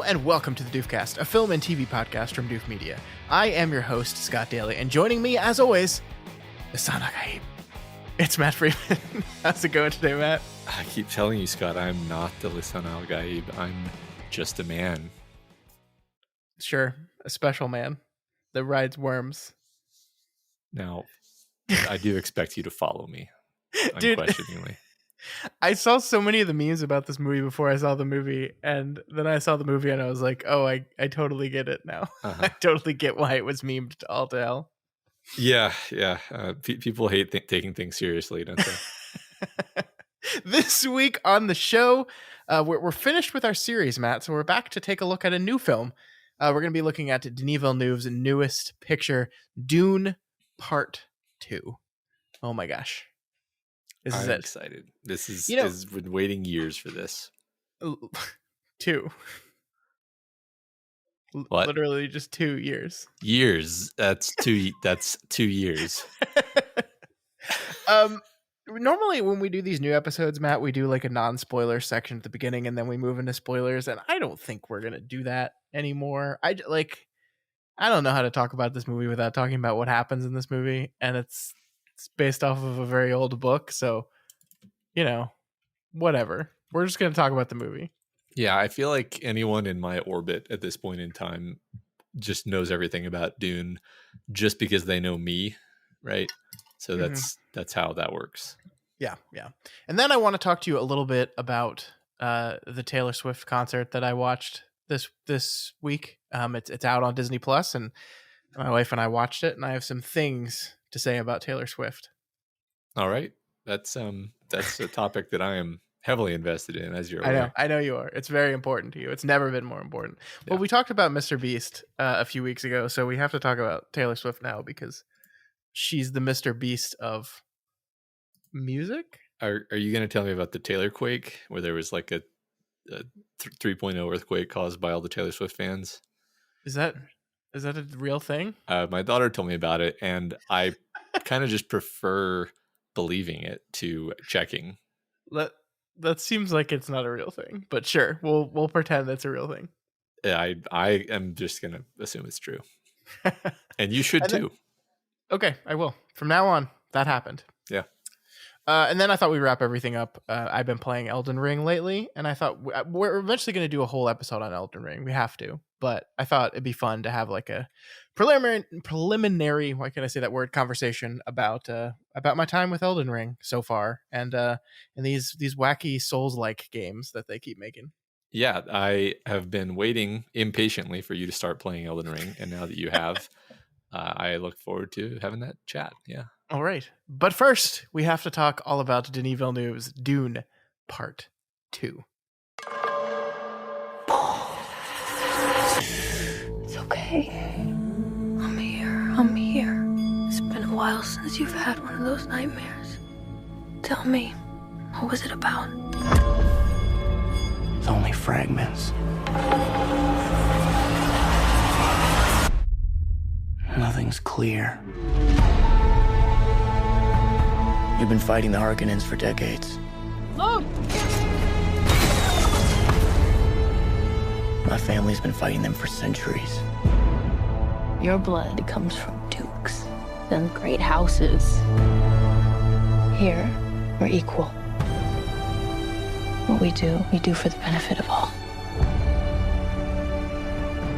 and welcome to the Doofcast, a film and TV podcast from Doof Media. I am your host, Scott Daly, and joining me, as always, is Sanagaib. It's Matt Freeman. How's it going today, Matt? I keep telling you, Scott, I'm not the Lisan al-Gaib. I'm just a man. Sure, a special man that rides worms. Now, I do expect you to follow me, unquestioningly. I saw so many of the memes about this movie before I saw the movie, and then I saw the movie and I was like, oh, I totally get it now. I totally get why it was memed all to hell. Yeah. People hate taking things seriously, don't they? This week on the show, we're finished with our series, Matt, so we're back to take a look at a new film. We're going to be looking at Denis Villeneuve's newest picture, Dune Part 2. Oh my gosh. I'm excited. This is has been waiting years for this. 2. What? Literally just 2 years. Years. That's 2 years. Normally when we do these new episodes, Matt, we do like a non-spoiler section at the beginning and then we move into spoilers, and I don't think we're going to do that anymore. I don't know how to talk about this movie without talking about what happens in this movie, and it's based off of a very old book, so whatever. We're just going to talk about the movie. Yeah, I feel like anyone in my orbit at this point in time just knows everything about Dune just because they know me, right? So that's how that works. Yeah. And then I want to talk to you a little bit about the Taylor Swift concert that I watched this week. It's out on Disney Plus, and my wife and I watched it, and I have some things to say about Taylor Swift. All right. That's a topic that I am heavily invested in, as you're aware. I know you are. It's very important to you. It's never been more important. Yeah. Well, we talked about Mr. Beast a few weeks ago, so we have to talk about Taylor Swift now because she's the Mr. Beast of music. Are you going to tell me about the Taylor quake, where there was like a 3.0 earthquake caused by all the Taylor Swift fans? Is that a real thing? My daughter told me about it, and I kind of just prefer believing it to checking. That seems like it's not a real thing, but sure, we'll pretend that's a real thing. Yeah, I am just gonna assume it's true, and you should too. Okay, I will. From now on, that happened. Yeah. And then I thought we'd wrap everything up. I've been playing Elden Ring lately, and I thought we're eventually going to do a whole episode on Elden Ring. We have to, but I thought it'd be fun to have like a preliminary, why can I say that word, conversation about my time with Elden Ring so far, and these wacky Souls-like games that they keep making. Yeah, I have been waiting impatiently for you to start playing Elden Ring, and now that you have, I look forward to having that chat. Yeah. All right. But first, we have to talk all about Denis Villeneuve's Dune Part 2. It's okay. I'm here. It's been a while since you've had one of those nightmares. Tell me, what was it about? It's only fragments. Nothing's clear. You've been fighting the Harkonnens for decades. Look! My family's been fighting them for centuries. Your blood comes from dukes and great houses. Here, we're equal. What we do for the benefit of all.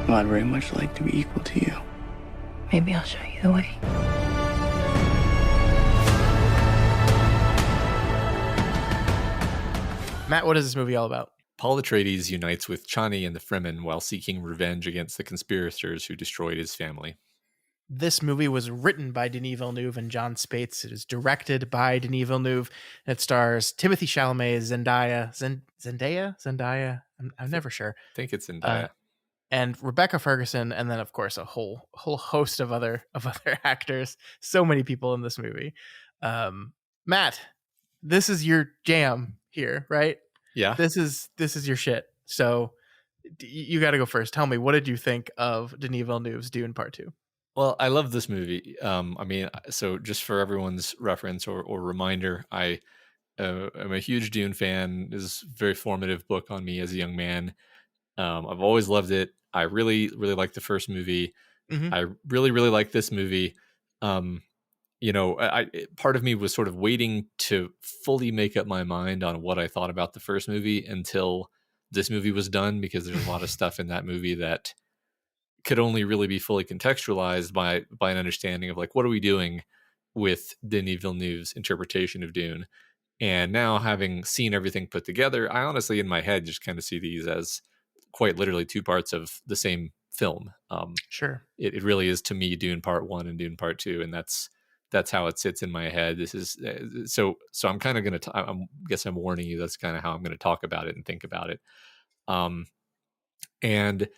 Well, I'd very much like to be equal to you. Maybe I'll show you the way. Matt, what is this movie all about? Paul Atreides unites with Chani and the Fremen while seeking revenge against the conspirators who destroyed his family. This movie was written by Denis Villeneuve and John Spates. It is directed by Denis Villeneuve. And it stars Timothée Chalamet, Zendaya. I'm never sure. I think it's Zendaya. And Rebecca Ferguson, and then of course a whole host of other actors. So many people in this movie. Matt, this is your jam here, right? Yeah. This is your shit. So you got to go first. Tell me, what did you think of Denis Villeneuve's Dune Part 2? Well, I love this movie. So just for everyone's reference or reminder, I'm a huge Dune fan. This is a very formative book on me as a young man. I've always loved it. I really, really like the first movie. Mm-hmm. I really, really like this movie. Part of me was sort of waiting to fully make up my mind on what I thought about the first movie until this movie was done, because there's a lot of stuff in that movie that could only really be fully contextualized by an understanding of like, what are we doing with Denis Villeneuve's interpretation of Dune. And now, having seen everything put together, I honestly in my head just kind of see these as quite literally two parts of the same film. Sure. It really is, to me, Dune Part 1 and Dune Part 2, and that's how it sits in my head. This is so I'm kind of going to I guess I'm warning you, that's kind of how I'm going to talk about it and think about it. And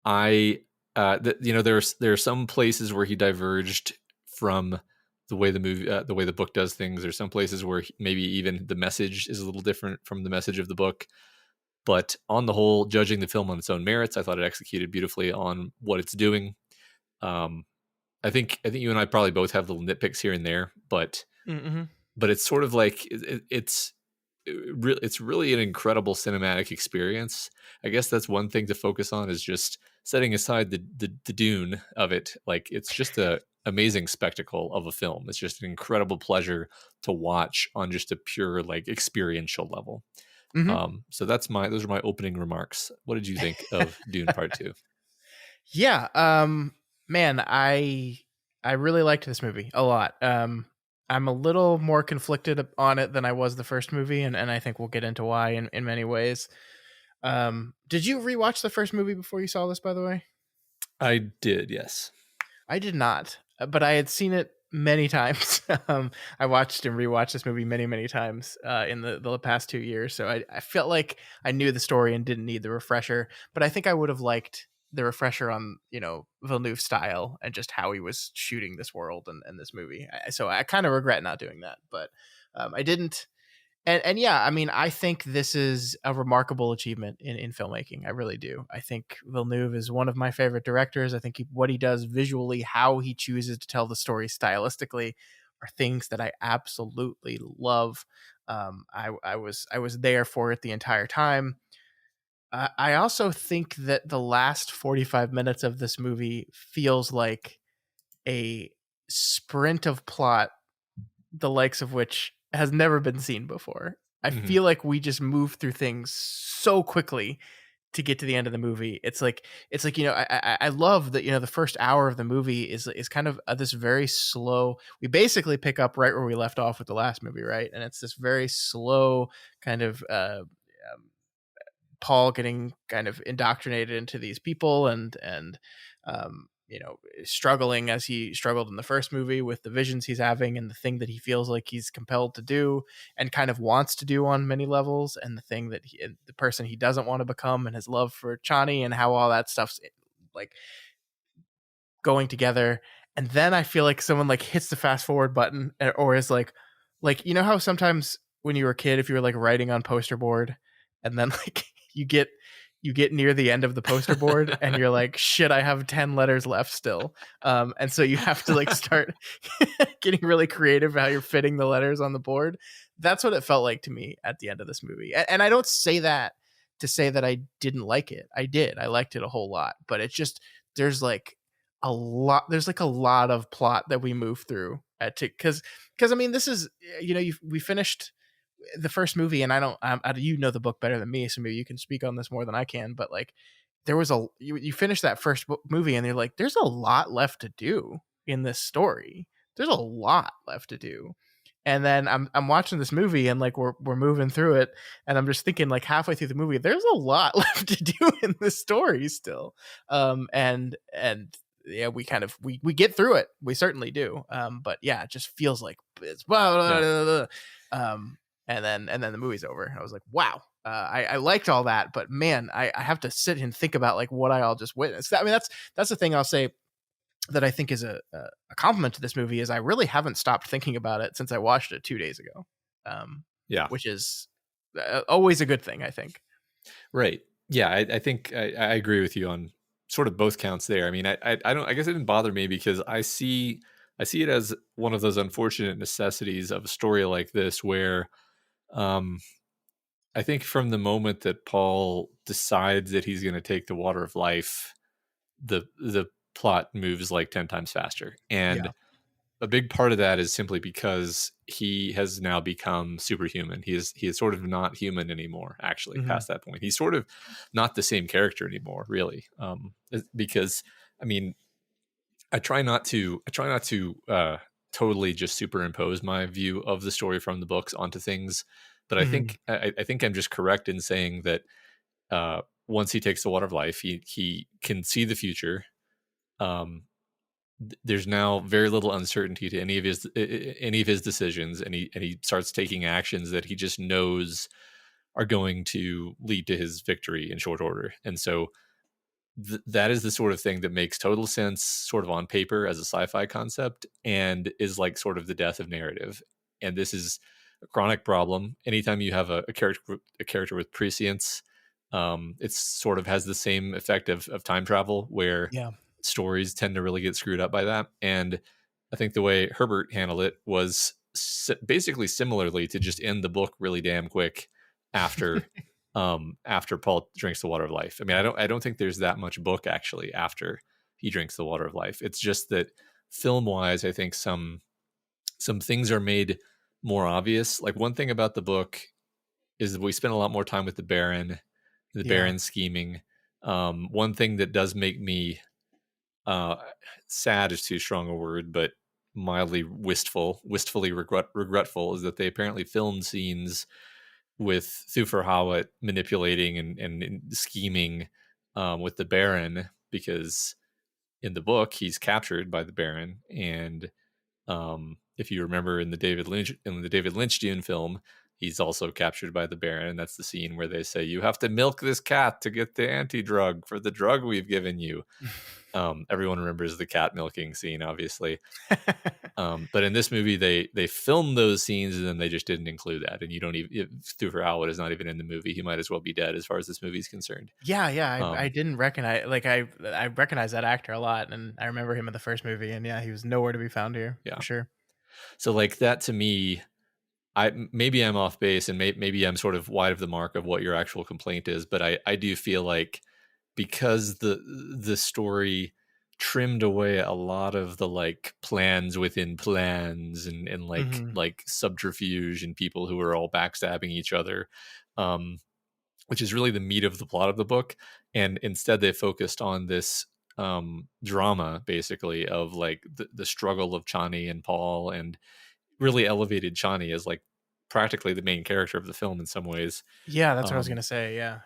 I there are some places where he diverged from the way the way the book does things. There's some places where maybe even the message is a little different from the message of the book. But on the whole, judging the film on its own merits, I thought it executed beautifully on what it's doing. I think you and I probably both have little nitpicks here and there, but it's sort of like it's really an incredible cinematic experience. I guess that's one thing to focus on, is just setting aside the Dune of it. Like, it's just a amazing spectacle of a film. It's just an incredible pleasure to watch on just a pure like experiential level. So those are my opening remarks. What did you think of Dune Part 2? Yeah, man, I really liked this movie a lot. I'm a little more conflicted on it than I was the first movie, and I think we'll get into why in many ways. Did you rewatch the first movie before you saw this, by the way? I did, yes. I did not, but I had seen it many times. I watched and rewatched this movie many, many times in the past 2 years. So I felt like I knew the story and didn't need the refresher, but I think I would have liked the refresher on, Villeneuve style and just how he was shooting this world and this movie. So I kind of regret not doing that, but I didn't. And yeah, I mean, I think this is a remarkable achievement in filmmaking. I really do. I think Villeneuve is one of my favorite directors. I think what he does visually, how he chooses to tell the story stylistically, are things that I absolutely love. I was there for it the entire time. I also think that the last 45 minutes of this movie feels like a sprint of plot, the likes of which has never been seen before. I feel like we just move through things so quickly to get to the end of the movie. It's like I love that the first hour of the movie is kind of this very slow. We basically pick up right where we left off with the last movie, right? And it's this very slow kind of Paul getting kind of indoctrinated into these people and struggling as he struggled in the first movie with the visions he's having and the thing that he feels like he's compelled to do and kind of wants to do on many levels, and the thing that the person he doesn't want to become, and his love for Chani, and how all that stuff's like going together. And then I feel like someone like hits the fast forward button, or is like how sometimes when you were a kid, if you were like writing on poster board and then like you get near the end of the poster board and you're like, shit, I have 10 letters left still. And so you have to like start getting really creative how you're fitting the letters on the board. That's what it felt like to me at the end of this movie. And I don't say that to say that I didn't like it. I did. I liked it a whole lot, but it's just, there's like a lot of plot that we move through because I mean, this is, we finished the first movie, and I don't the book better than me, so maybe you can speak on this more than I can, but like there was you finish that first movie and they're like, there's a lot left to do in this story. There's a lot left to do. And then I'm watching this movie and like we're moving through it, and I'm just thinking like halfway through the movie, there's a lot left to do in this story still. And yeah, we kind of we get through it. We certainly do. But yeah, it just feels like it's and then the movie's over. I was like, wow, I liked all that, but man, I have to sit and think about like what I all just witnessed. I mean, that's the thing I'll say that I think is a compliment to this movie, is I really haven't stopped thinking about it since I watched it 2 days ago. Which is always a good thing, I think. Right. Yeah, I think I agree with you on sort of both counts there. I mean, I guess it didn't bother me because I see it as one of those unfortunate necessities of a story like this where I think from the moment that Paul decides that he's going to take the water of life, the plot moves like 10 times faster. And Yeah. a big part of that is simply because he has now become superhuman. He is sort of not human anymore, actually, past that point. He's sort of not the same character anymore, really. Because I mean, I try not to totally just superimpose my view of the story from the books onto things. But I think I'm just correct in saying that once he takes the water of life, he can see the future. There's now very little uncertainty to any of his decisions, and he starts taking actions that he just knows are going to lead to his victory in short order. And so that is the sort of thing that makes total sense sort of on paper as a sci-fi concept, and is like sort of the death of narrative. And this is a chronic problem. Anytime you have a character with prescience, it sort of has the same effect of time travel, where stories tend to really get screwed up by that. And I think the way Herbert handled it was basically similarly to just end the book really damn quick after after Paul drinks the water of life. I mean, I don't think there's that much book actually after he drinks the water of life. It's just that film wise, I think some things are made more obvious. Like, one thing about the book is that we spend a lot more time with the Baron scheming. One thing that does make me sad is too strong a word, but mildly wistfully regretful, is that they apparently filmed scenes with Feyd-Rautha manipulating and scheming with the Baron, because in the book he's captured by the Baron. And if you remember in the David Lynch Dune film, he's also captured by the Baron. And that's the scene where they say, you have to milk this cat to get the anti-drug for the drug we've given you. Everyone remembers the cat milking scene, obviously. But in this movie, they filmed those scenes and then they just didn't include that. And you don't even, Feyd-Rautha is not even in the movie. He might as well be dead as far as this movie's concerned. I didn't recognize, like, I recognize that actor a lot, and I remember him in the first movie, and he was nowhere to be found here. For sure. So like that, to me, maybe I'm off base, and maybe I'm sort of wide of the mark of what your actual complaint is, but I do feel like, because the story trimmed away a lot of the like plans within plans, and like subterfuge and people who are all backstabbing each other, which is really the meat of the plot of the book. And instead they focused on this drama, basically, of like the struggle of Chani and Paul, and really elevated Chani as like practically the main character of the film in some ways. That's what I was gonna say.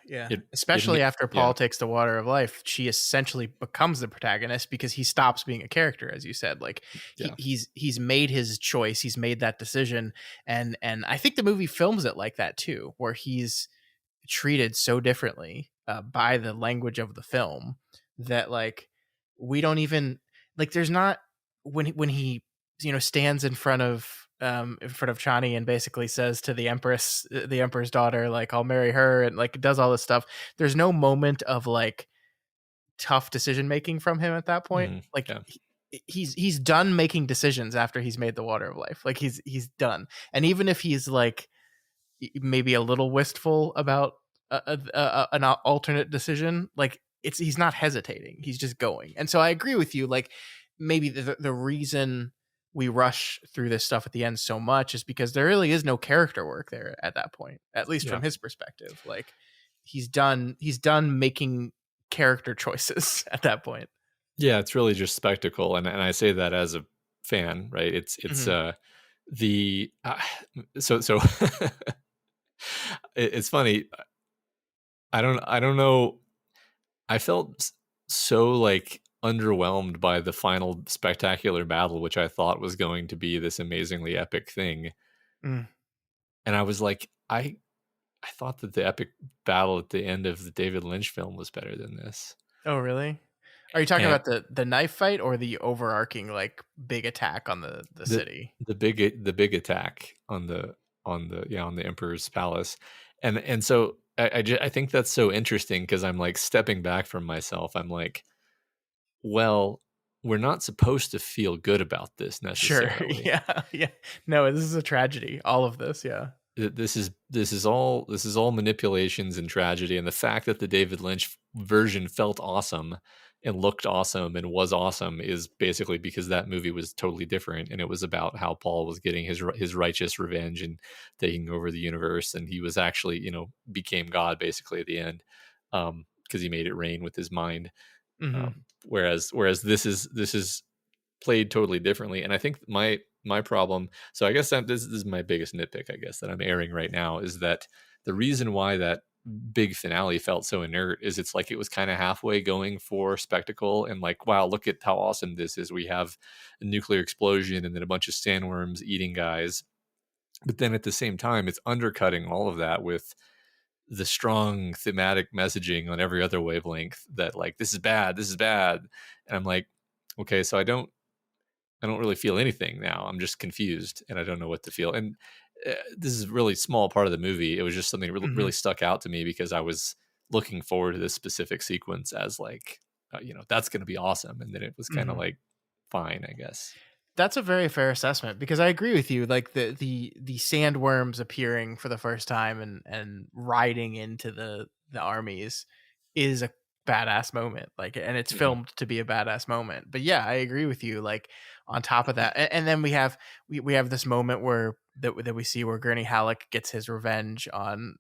Especially after Paul takes the water of life, she essentially becomes the protagonist, because he stops being a character, as you said. Like, he's made his choice, he's made that decision, and I think the movie films it like that too, where he's treated so differently by the language of the film, that like we don't even, like, there's not, when he stands in front of Chani and basically says to the emperor's daughter, like, I'll marry her, and like does all this stuff, there's no moment of like tough decision making from him at that point. He's done making decisions after he's made the water of life. Like, he's done. And even if he's like maybe a little wistful about an alternate decision, like, he's not hesitating, he's just going. And so I agree with you, like, maybe the reason we rush through this stuff at the end so much is because there really is no character work there at that point, at least from his perspective. Like, he's done making character choices at that point. It's really just spectacle. And I say that as a fan, right? It's so it's funny. I don't know. I felt so like underwhelmed by the final spectacular battle, which I thought was going to be this amazingly epic thing. And I was like, I thought that the epic battle at the end of the David Lynch film was better than this. Oh, really? Are you talking about the knife fight, or the overarching like big attack on the city? The big attack on the Emperor's palace. And so I think that's so interesting, because I'm like stepping back from myself. I'm like, well, we're not supposed to feel good about this necessarily. Sure. Yeah. No, this is a tragedy. All of this. Yeah. this is all manipulations and tragedy, and the fact that the David Lynch version felt awesome and looked awesome and was awesome is basically because that movie was totally different, and it was about how Paul was getting his righteous revenge and taking over the universe, and he was actually, became God basically at the end, because he made it rain with his mind. Mhm. Whereas this is played totally differently, and I think my problem, so I guess this is my biggest nitpick, I guess, that I'm airing right now, is that the reason why that big finale felt so inert is it's like it was kind of halfway going for spectacle and like, wow, look at how awesome this is, we have a nuclear explosion and then a bunch of sandworms eating guys, but then at the same time it's undercutting all of that with the strong thematic messaging on every other wavelength that like, this is bad, and I'm like, okay, so I don't really feel anything now. I'm just confused and I don't know what to feel. And this is a really small part of the movie. It was just something that really, Mhm. really stuck out to me because I was looking forward to this specific sequence as like, that's going to be awesome. And then it was kind of Mhm. like, fine, I guess. That's a very fair assessment because I agree with you. Like the sandworms appearing for the first time and riding into the armies is a badass moment. Like, and it's Mhm. filmed to be a badass moment. But yeah, I agree with you. Like on top of that, and then we have this moment where that we see where Gurney Halleck gets his revenge on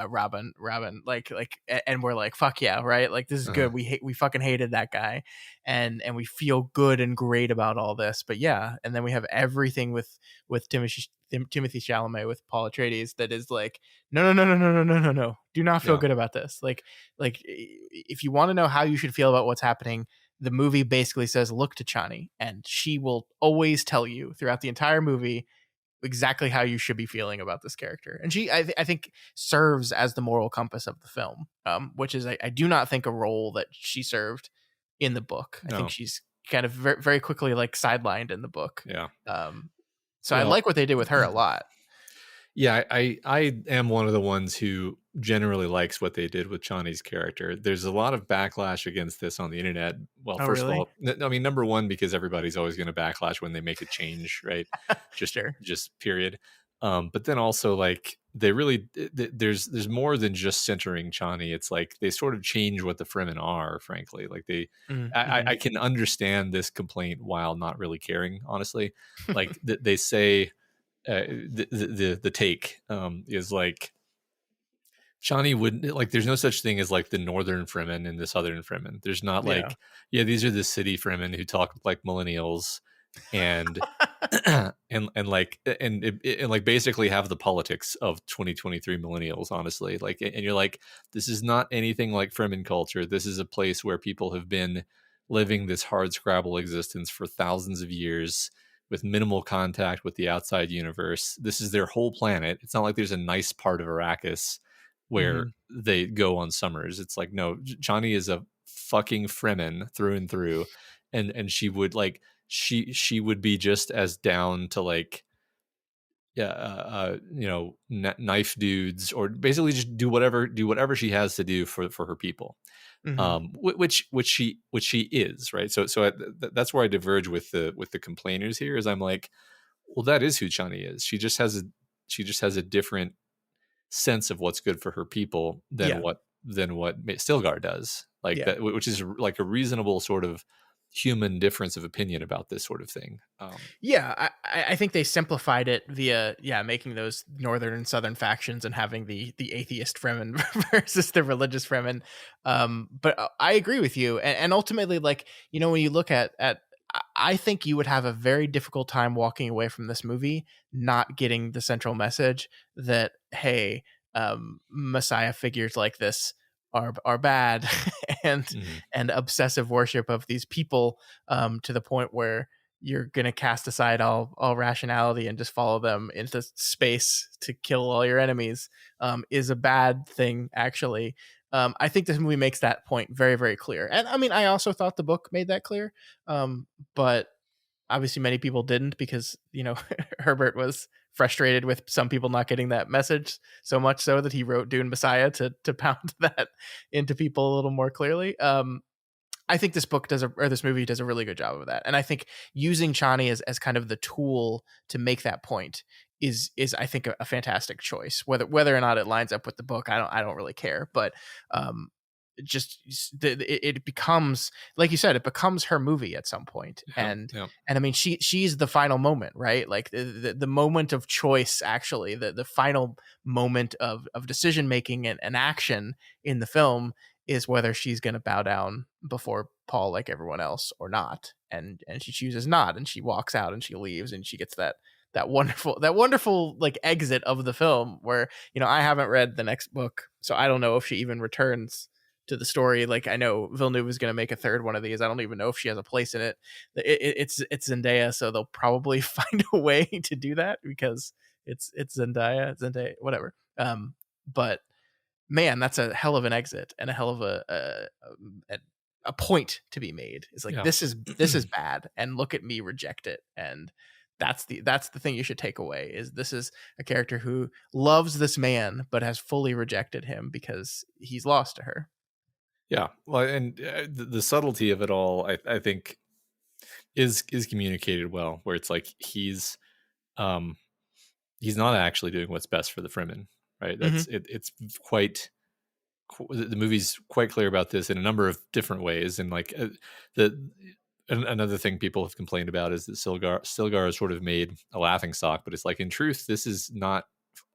Robin, and we're like, fuck yeah, right? Like this is Uh-huh. good. We fucking hated that guy, and we feel good and great about all this. But yeah, and then we have everything with Timothy Chalamet with Paul Atreides that is like, no, do not feel Yeah. good about this. Like if you want to know how you should feel about what's happening, the movie basically says look to Chani, and she will always tell you throughout the entire movie exactly how you should be feeling about this character. And she, I think, serves as the moral compass of the film, which is, I do not think a role that she served in the book. I think No. she's kind of very, very quickly like sidelined in the book. Yeah. So I Well, like what they did with her a lot. yeah, I am one of the ones who generally likes what they did with Chani's character. There's a lot of backlash against this on the internet. Well, Oh, first of really? all, I mean, number one, because everybody's always going to backlash when they make a change, right? Just Sure. just period. But then also like they really there's more than just centering Chani. It's like they sort of change what the Fremen are, frankly. Like I Mm-hmm. can understand this complaint while not really caring, honestly. Like they say the take is like Chani wouldn't like. There's no such thing as like the northern Fremen and the southern Fremen. There's not Yeah. like, yeah, these are the city Fremen who talk like millennials, and and like basically have the politics of 2023 millennials. Honestly, like, and you're like, this is not anything like Fremen culture. This is a place where people have been living this hard scrabble existence for thousands of years with minimal contact with the outside universe. This is their whole planet. It's not like there's a nice part of Arrakis where Hmm. they go on summers. It's like, no, Chani is a fucking Fremen through and through, and she would like she would be just as down to like, yeah, knife dudes, or basically just do whatever she has to do for her people, Hmm. which she is, right. That's where I diverge with the complainers here, is I'm like, well, that is who Chani is. She just has a different sense of what's good for her people than Yeah. what Stillgar does, like Yeah. that, which is like a reasonable sort of human difference of opinion about this sort of thing. Yeah, I think they simplified it via making those northern and southern factions and having the atheist Fremen versus the religious Fremen. But I agree with you, and ultimately, like, when you look at I think you would have a very difficult time walking away from this movie not getting the central message that, hey, Messiah figures like this are bad, and Mhm. obsessive worship of these people, to the point where you're gonna cast aside all rationality and just follow them into space to kill all your enemies, is a bad thing, actually. I think this movie makes that point very, very clear. And I mean, I also thought the book made that clear. But obviously many people didn't, because, Herbert was frustrated with some people not getting that message, so much so that he wrote Dune Messiah to pound that into people a little more clearly. I think this movie does a really good job of that. And I think using Chani as kind of the tool to make that point is I think a fantastic choice. Whether or not it lines up with the book, I don't really care. But it becomes, like you said, it becomes her movie at some point. And I mean, she's the final moment, right? Like the moment of choice, actually, the final moment of decision making and action in the film is whether she's going to bow down before Paul like everyone else or not. And she chooses not, and she walks out and she leaves, and she gets that wonderful like exit of the film where, I haven't read the next book, so I don't know if she even returns to the story. Like, I know Villeneuve is going to make a third one of these. I don't even know if she has a place in it. It's Zendaya, so they'll probably find a way to do that because it's Zendaya, but man, that's a hell of an exit and a hell of a point to be made. It's like, this is bad, and look at me reject it. And that's the thing you should take away, is this is a character who loves this man but has fully rejected him because he's lost to her. Yeah, well, and the subtlety of it all, I think, is communicated well. Where it's like he's not actually doing what's best for the Fremen, right? That's It's quite, the movie's quite clear about this in a number of different ways. And like another thing people have complained about is that Stillgar is sort of made a laughing stock, but it's like, in truth, this is not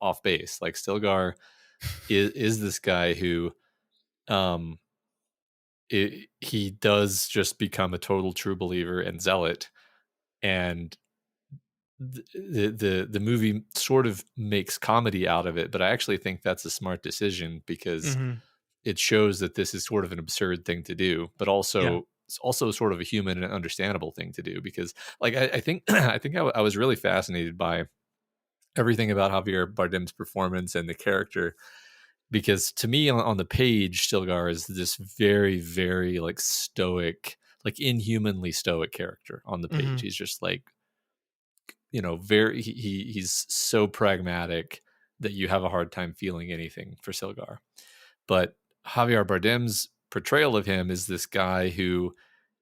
off base. Like, Stillgar is this guy who he does just become a total true believer and zealot, and the movie sort of makes comedy out of it, but I actually think that's a smart decision because it shows that this is sort of an absurd thing to do, but also it's also sort of a human and understandable thing to do. Because like I think I was really fascinated by everything about Javier Bardem's performance and the character, because to me on the page, Stillgar is this very, very like stoic, like inhumanly stoic character on the page. He's just like, he's so pragmatic that you have a hard time feeling anything for Stillgar. But Javier Bardem's portrayal of him is this guy who,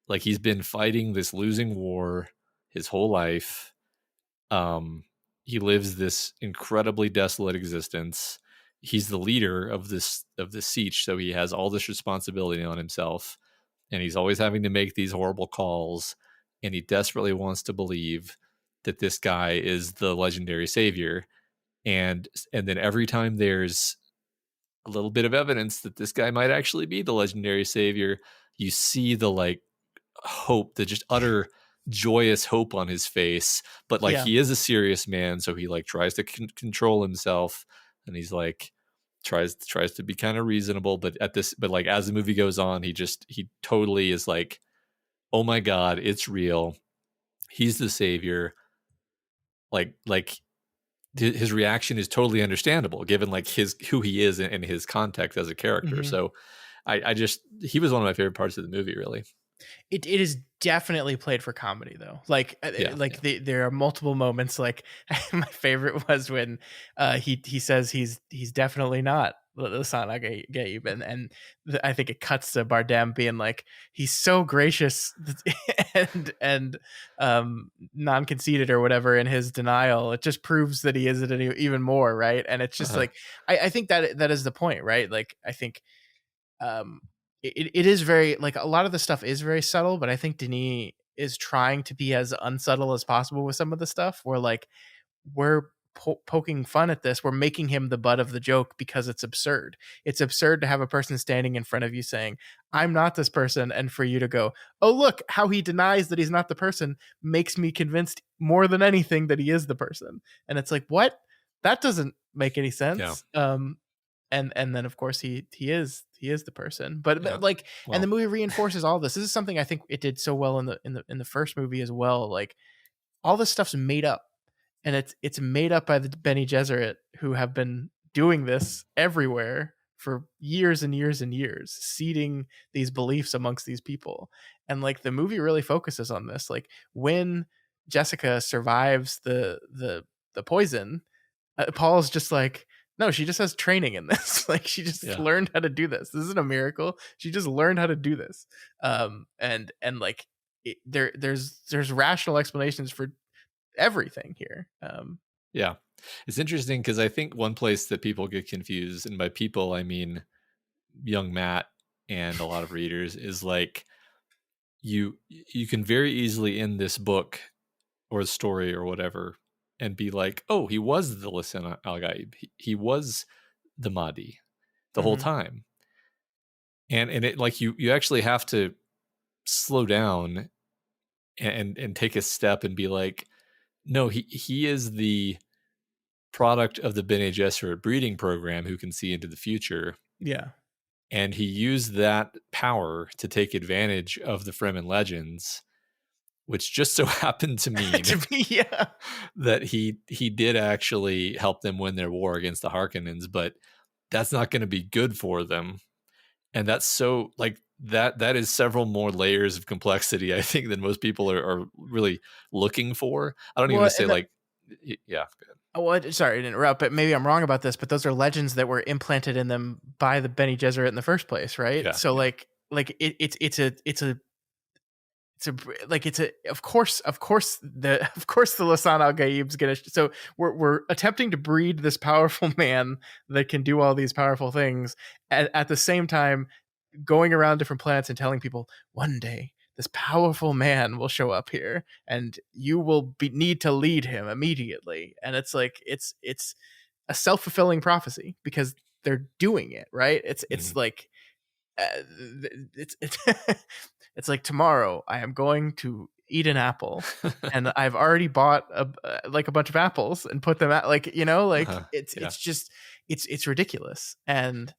like, he's been fighting this losing war his whole life. He lives this incredibly desolate existence. He's the leader of this siege, so he has all this responsibility on himself, and he's always having to make these horrible calls, and he desperately wants to believe that this guy is the legendary savior. And then every time there's a little bit of evidence that this guy might actually be the legendary savior, you see the like hope, the just utter joyous hope on his face. But like, he is a serious man, so he like tries to control himself, and he's like tries to be kind of reasonable. But like as the movie goes on, he totally is like, oh my God, it's real. He's the savior. Like his reaction is totally understandable given like who he is and his context as a character. So he was one of my favorite parts of the movie, really. It is definitely played for comedy, though. Like, there are multiple moments. Like, my favorite was when he says he's definitely not the son I get you, and I think it cuts to Bardem being like, he's so gracious and non-conceited or whatever in his denial. It just proves that he isn't even more, right? And it's just like, I think that is the point, right? Like, I think it is very, like, a lot of the stuff is very subtle, but I think Denis is trying to be as unsubtle as possible with some of the stuff, where like we're poking fun at this. We're making him the butt of the joke because it's absurd. It's absurd to have a person standing in front of you saying, I'm not this person. And for you to go, oh, look how he denies that he's not the person makes me convinced more than anything that he is the person. And it's like, what? That doesn't make any sense. Yeah. And then of course he is the person, but like, well, and the movie reinforces all this. This is something I think it did so well in the first movie as well. Like, all this stuff's made up, and it's made up by the Bene Gesserit, who have been doing this everywhere for years and years and years, seeding these beliefs amongst these people. And like, the movie really focuses on this. Like, when Jessica survives the poison, Paul's just like, no, she just has training in this. Like, she just learned how to do this. This isn't a miracle. She just learned how to do this. And like, there's rational explanations for everything here. Yeah. It's interesting because I think one place that people get confused, and by people I mean young Matt and a lot of readers, is like you can very easily in this book or the story or whatever and be like, oh, he was the Lisan al-Gaib. He was the Mahdi the whole time. And it like you actually have to slow down and take a step and be like, no, he is the product of the Bene Gesserit breeding program who can see into the future. Yeah. And he used that power to take advantage of the Fremen legends, which just so happened to mean Yeah. that he did actually help them win their war against the Harkonnens, but that's not going to be good for them. And that's so like that is several more layers of complexity, I think, than most people are really looking for. I don't even want to say like, yeah. Oh, sorry to interrupt, but maybe I'm wrong about this, but those are legends that were implanted in them by the Bene Gesserit in the first place, right? Yeah, so yeah. Of course the Lisan al-Gaib's gonna. So we're attempting to breed this powerful man that can do all these powerful things, at the same time going around different planets and telling people one day this powerful man will show up here and you will need to lead him immediately. And it's like it's a self-fulfilling prophecy because they're doing it, right? It's like it's it's like, tomorrow I am going to eat an apple and I've already bought a bunch of apples and put them out, like, you know, like it's just it's ridiculous. And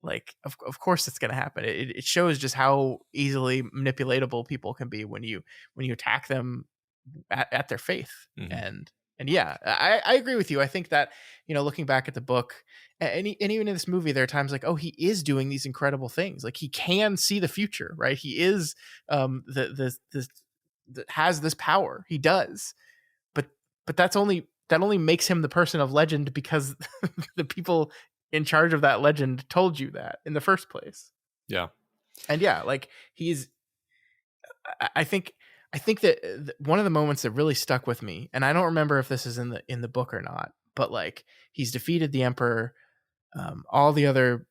like of course it's going to happen. It shows just how easily manipulatable people can be when you attack them at their faith. And yeah, I agree with you. I think that, you know, looking back at the book and even in this movie, there are times like, oh, he is doing these incredible things. Like he can see the future, right? He is the has this power. He does, but that only makes him the person of legend because the people in charge of that legend told you that in the first place. Yeah. And yeah, like I think that one of the moments that really stuck with me, and I don't remember if this is in the book or not, but like he's defeated the Emperor, all the other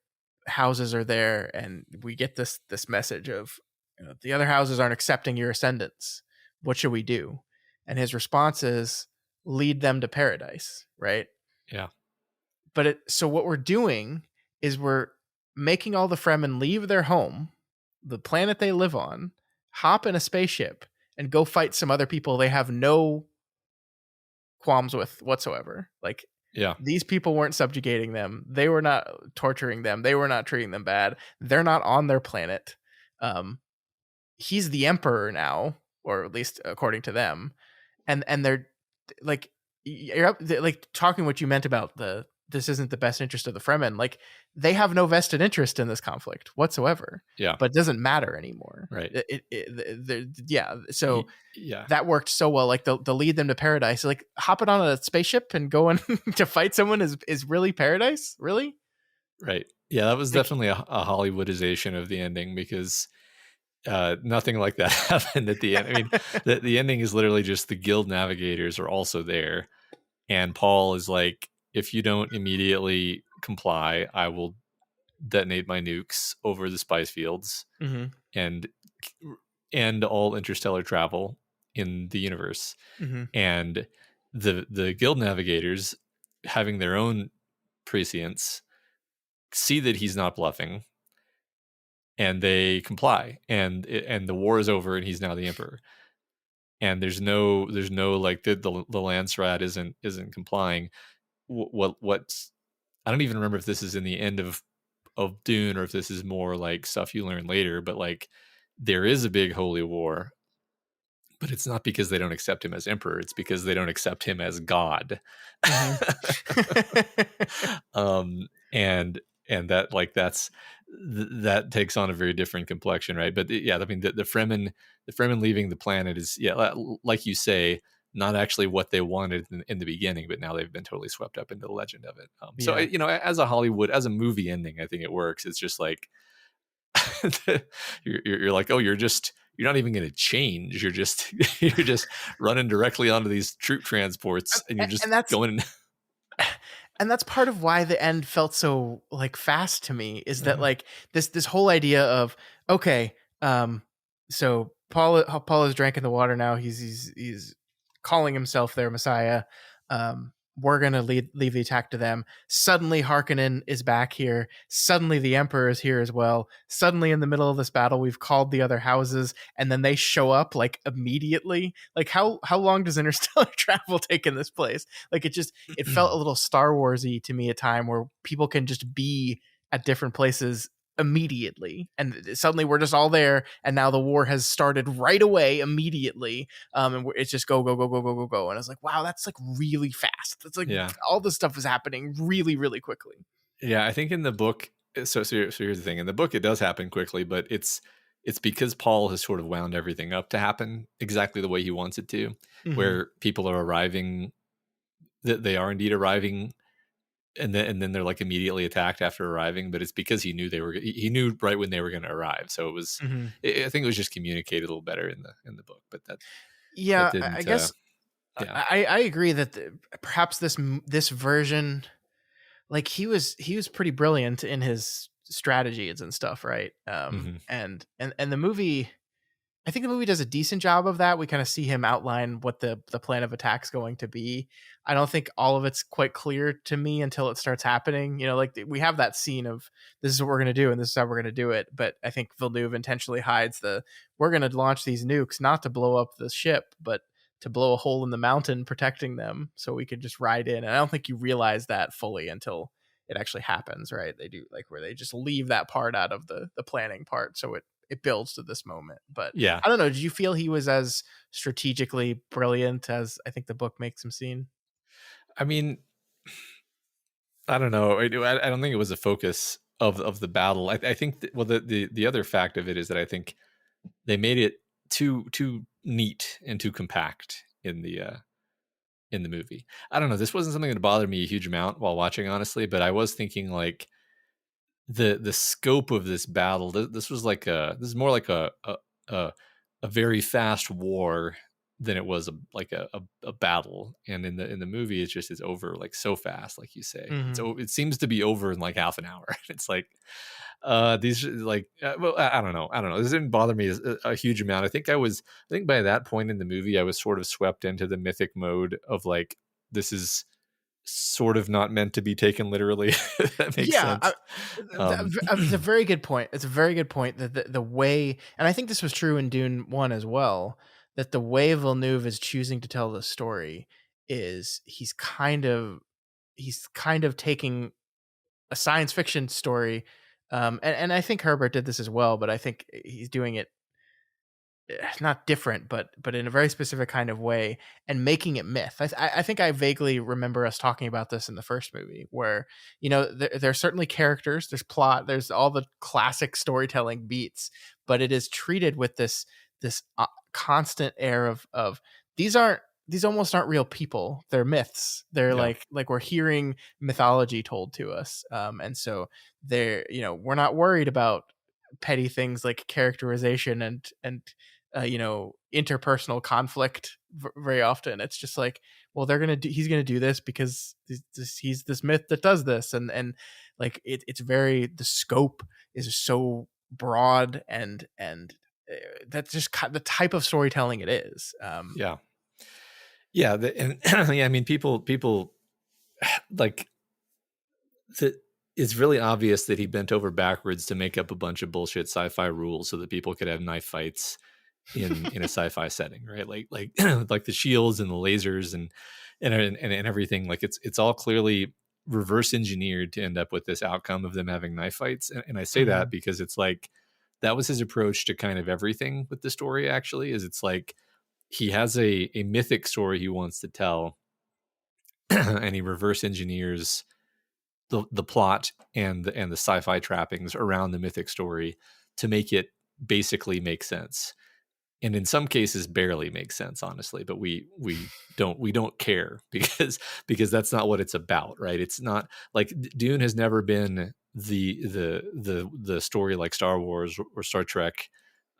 houses are there, and we get this message of, you know, the other houses aren't accepting your ascendants. What should we do? And his response is, lead them to paradise, right? Yeah. But so what we're doing is we're making all the Fremen leave their home, the planet they live on, hop in a spaceship and go fight some other people they have no qualms with whatsoever. Like, yeah, these people weren't subjugating them. They were not torturing them. They were not treating them bad. They're not on their planet. He's the emperor now, or at least according to them. And they're like, you're up, like talking what you meant about this isn't the best interest of the Fremen. Like, they have no vested interest in this conflict whatsoever. Yeah. But it doesn't matter anymore. Right. Yeah. So yeah, that worked so well. Like they'll lead them to paradise. Like hopping on a spaceship and going to fight someone is really paradise. Really? Right. Yeah. That was definitely a Hollywoodization of the ending, because nothing like that happened at the end. I mean, the ending is literally just the guild navigators are also there. And Paul is like, if you don't immediately comply, I will detonate my nukes over the spice fields and end all interstellar travel in the universe. And the guild navigators, having their own prescience, see that he's not bluffing, and they comply, and the war is over, and he's now the emperor. And there's no like the Landsrat isn't complying. What's I don't even remember if this is in the end of Dune or if this is more like stuff you learn later, but like there is a big holy war, but it's not because they don't accept him as emperor, it's because they don't accept him as God. And that, like, that takes on a very different complexion, right? But yeah, I mean the Fremen leaving the planet is, yeah, like you say, not actually what they wanted in the beginning, but now they've been totally swept up into the legend of it. So, you know, as a movie ending, I think it works. It's just like you're like, oh, you're not even going to change. You're just running directly onto these troop transports, and you're just going. that's part of why the end felt so like fast to me, is that Mhm. like this whole idea of, okay, so Paul is drinking the water now. He's calling himself their Messiah. We're gonna leave the attack to them. Suddenly Harkonnen is back here. Suddenly the Emperor is here as well. Suddenly in the middle of this battle, we've called the other houses, and then they show up like immediately. Like how long does interstellar travel take in this place? Like it felt a little Star Wars-y to me at time, where people can just be at different places immediately, and suddenly we're just all there, and now the war has started right away immediately, and it's just go, and I was like, wow, that's like really fast. That's like Yeah. all this stuff is happening really, really quickly. Yeah, I think in the book, so here's the thing. In the book, it does happen quickly, but it's because Paul has sort of wound everything up to happen exactly the way he wants it to, where people are arriving, that they are indeed arriving, and then they're like immediately attacked after arriving. But it's because he knew right when they were going to arrive. So it was, I think it was just communicated a little better in the book, but that Yeah, didn't. I guess Yeah. I agree that perhaps this version, like he was pretty brilliant in his strategies and stuff, right? And the movie, I think the movie does a decent job of that. We kind of see him outline what the plan of attack's going to be. I don't think all of it's quite clear to me until it starts happening. You know, like we have that scene of, this is what we're going to do and this is how we're going to do it. But I think Villeneuve intentionally hides we're going to launch these nukes not to blow up the ship, but to blow a hole in the mountain protecting them so we could just ride in. And I don't think you realize that fully until it actually happens, right? They do, like, where they just leave that part out of the planning part, so it builds to this moment. But Yeah. I don't know, did you feel he was as strategically brilliant as I think the book makes him seem? I mean, I don't know. I don't think it was a focus of the battle. I think the other fact of it is that I think they made it too neat and too compact in the movie. I don't know. This wasn't something that bothered me a huge amount while watching, honestly, but I was thinking like the scope of this battle. This was like this is more like a very fast war than it was a battle. And in the movie, it's over like so fast, like you say. So it seems to be over in like half an hour. It's like these like well, I don't know. This didn't bother me a huge amount. I think by that point in the movie, I was sort of swept into the mythic mode of like, this is sort of not meant to be taken literally. If that makes sense. It's a very good point. It's a very good point that the way, and I think this was true in Dune 1 as well, that the way Villeneuve is choosing to tell the story is he's kind of taking a science fiction story, and I think Herbert did this as well, but I think he's doing it not different, but in a very specific kind of way, and making it myth. I think I vaguely remember us talking about this in the first movie, where, you know, there are certainly characters, there's plot, there's all the classic storytelling beats, but it is treated with this constant air of these almost aren't real people. They're myths. They're like we're hearing mythology told to us, and so they're, you know, we're not worried about petty things like characterization and you know, interpersonal conflict very often. It's just like, well, he's gonna do this because he's this myth that does this, and like it's very, the scope is so broad, and that's just the type of storytelling it is. And I mean, people like that. It's really obvious that he bent over backwards to make up a bunch of bullshit sci-fi rules so that people could have knife fights in a sci-fi setting, right? Like like the shields and the lasers and everything. Like it's all clearly reverse engineered to end up with this outcome of them having knife fights. And I say that because it's like, that was his approach to kind of everything with the story, actually, is it's like he has a mythic story he wants to tell, and he reverse engineers the plot and the sci-fi trappings around the mythic story to make it basically make sense, and in some cases barely make sense, honestly. But we don't care because that's not what it's about, right? It's not like Dune has never been the story like Star Wars or Star Trek,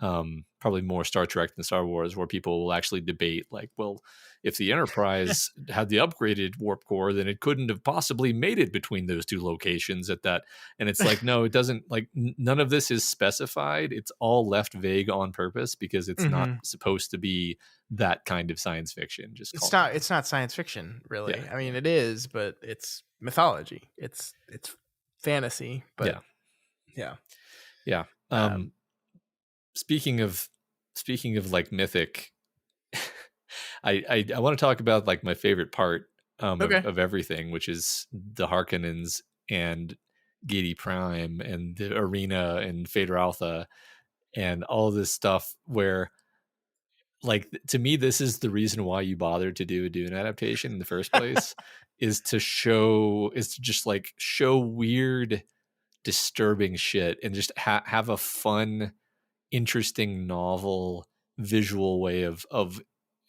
probably more Star Trek than Star Wars, where people will actually debate like, well, if the Enterprise had the upgraded warp core, then it couldn't have possibly made it between those two locations at that. And it's like, no, it doesn't. Like none of this is specified. It's all left vague on purpose because it's not supposed to be that kind of science fiction. Just it's not science fiction, really. Yeah. I mean, it is, but it's mythology. It's fantasy, but yeah. Speaking of like mythic, I want to talk about like my favorite part of everything, which is the Harkonnens and Giedi Prime and the arena and Feyd-Rautha and all this stuff where, like, to me, this is the reason why you bothered to do a Dune adaptation in the first place, is to just like show weird, disturbing shit and just have a fun, interesting, novel, visual way of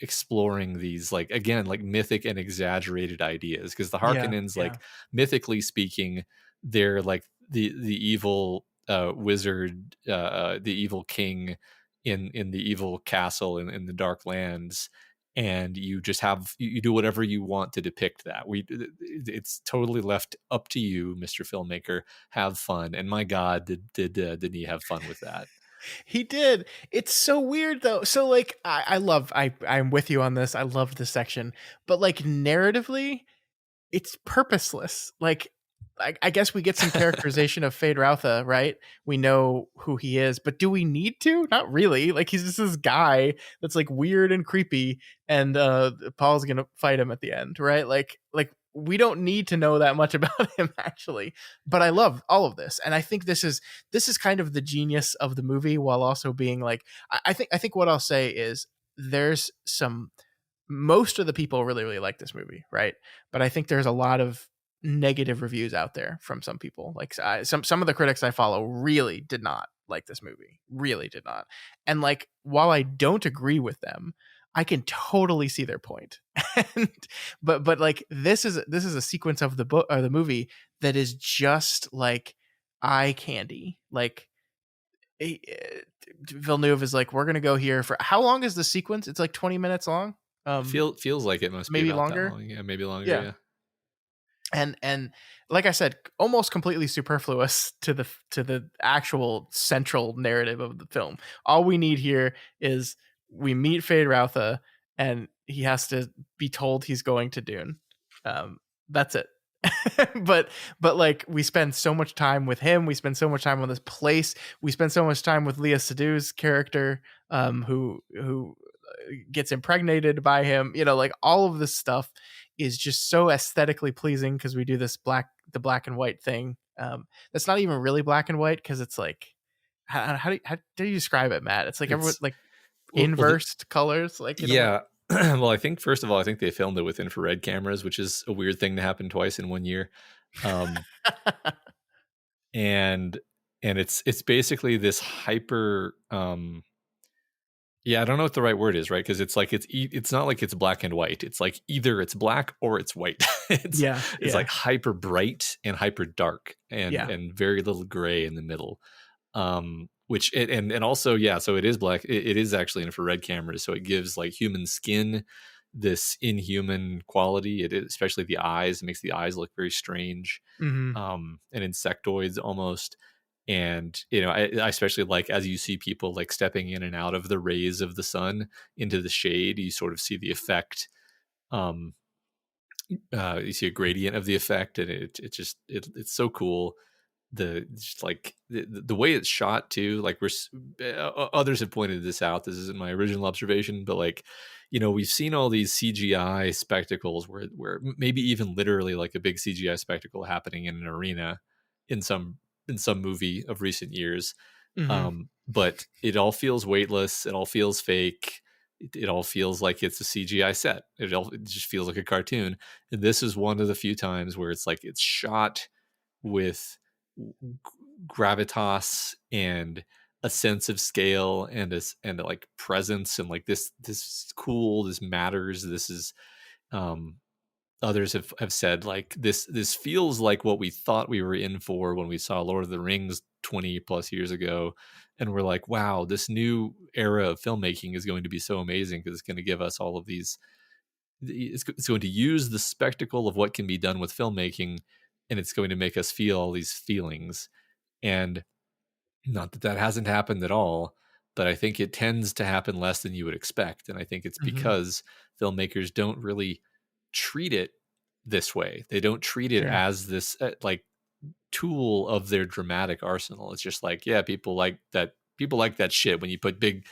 exploring these, like, again, like mythic and exaggerated ideas. Because the Harkonnens, like, mythically speaking, they're like the evil wizard, the evil king in the evil castle in the dark lands, and you just you do whatever you want to depict that. It's totally left up to you, Mr. Filmmaker. Have fun. And my God, did he have fun with that? He did. It's so weird though. So like I'm with you on this. I loved this section, but like narratively, it's purposeless. Like I guess we get some characterization of Feyd-Rautha, right? We know who he is, but do we need to? Not really. Like he's just this guy that's like weird and creepy, and Paul's gonna fight him at the end, right? Like we don't need to know that much about him actually. But I love all of this, and I think this is kind of the genius of the movie, while also being like, I think what I'll say is there's most of the people really, really like this movie, right? But I think there's a lot of negative reviews out there from some people. Like some of the critics I follow really did not like this movie, really did not. And like, while I don't agree with them, I can totally see their point. but like this is a sequence of the book or the movie that is just like eye candy. Like Villeneuve is like, we're gonna go here for how long is the sequence? It's like 20 minutes long. Feels like it must be maybe about longer. that long. Yeah, maybe longer. Yeah. And like I said, almost completely superfluous to the actual central narrative of the film. All we need here is we meet Feyd-Rautha and he has to be told he's going to Dune. That's it. but like, we spend so much time with him. We spend so much time on this place. We spend so much time with Léa Seydoux's character, who gets impregnated by him. You know, like all of this stuff is just so aesthetically pleasing because we do the black and white thing. That's not even really black and white because it's like, how do you describe it, Matt? It's like everyone like inversed colors. Like, yeah. Well, I think first of all, I think they filmed it with infrared cameras, which is a weird thing to happen twice in 1 year. And it's basically this hyper. Yeah, I don't know what the right word is, right? Because it's like it's not like it's black and white. It's like either it's black or it's white. It's like hyper bright and hyper dark and very little gray in the middle. Which and also, so it is black. It is actually infrared cameras, so it gives like human skin this inhuman quality. It is, especially the eyes. It makes the eyes look very strange, and insectoids almost. And I especially like, as you see people like stepping in and out of the rays of the sun into the shade, you sort of see the effect. You see a gradient of the effect, and it's so cool. The way it's shot too, like others have pointed this out. This isn't my original observation, but like, we've seen all these CGI spectacles where maybe even literally like a big CGI spectacle happening in an arena in some movie of recent years. But it all feels weightless. It all feels fake. It all feels like it's a CGI set. It just feels like a cartoon. And this is one of the few times where it's like it's shot with gravitas and a sense of scale and like presence, and like this is cool. This matters. This is others have said like this feels like what we thought we were in for when we saw Lord of the Rings 20 plus years ago, and we're like, wow, this new era of filmmaking is going to be so amazing because it's going to give us all of these. It's going to use the spectacle of what can be done with filmmaking, and it's going to make us feel all these feelings. And not that that hasn't happened at all, but I think it tends to happen less than you would expect. And I think it's because filmmakers don't really treat it this way. They don't treat it as this like tool of their dramatic arsenal. It's just like, yeah, people like that. People like that shit when you put big,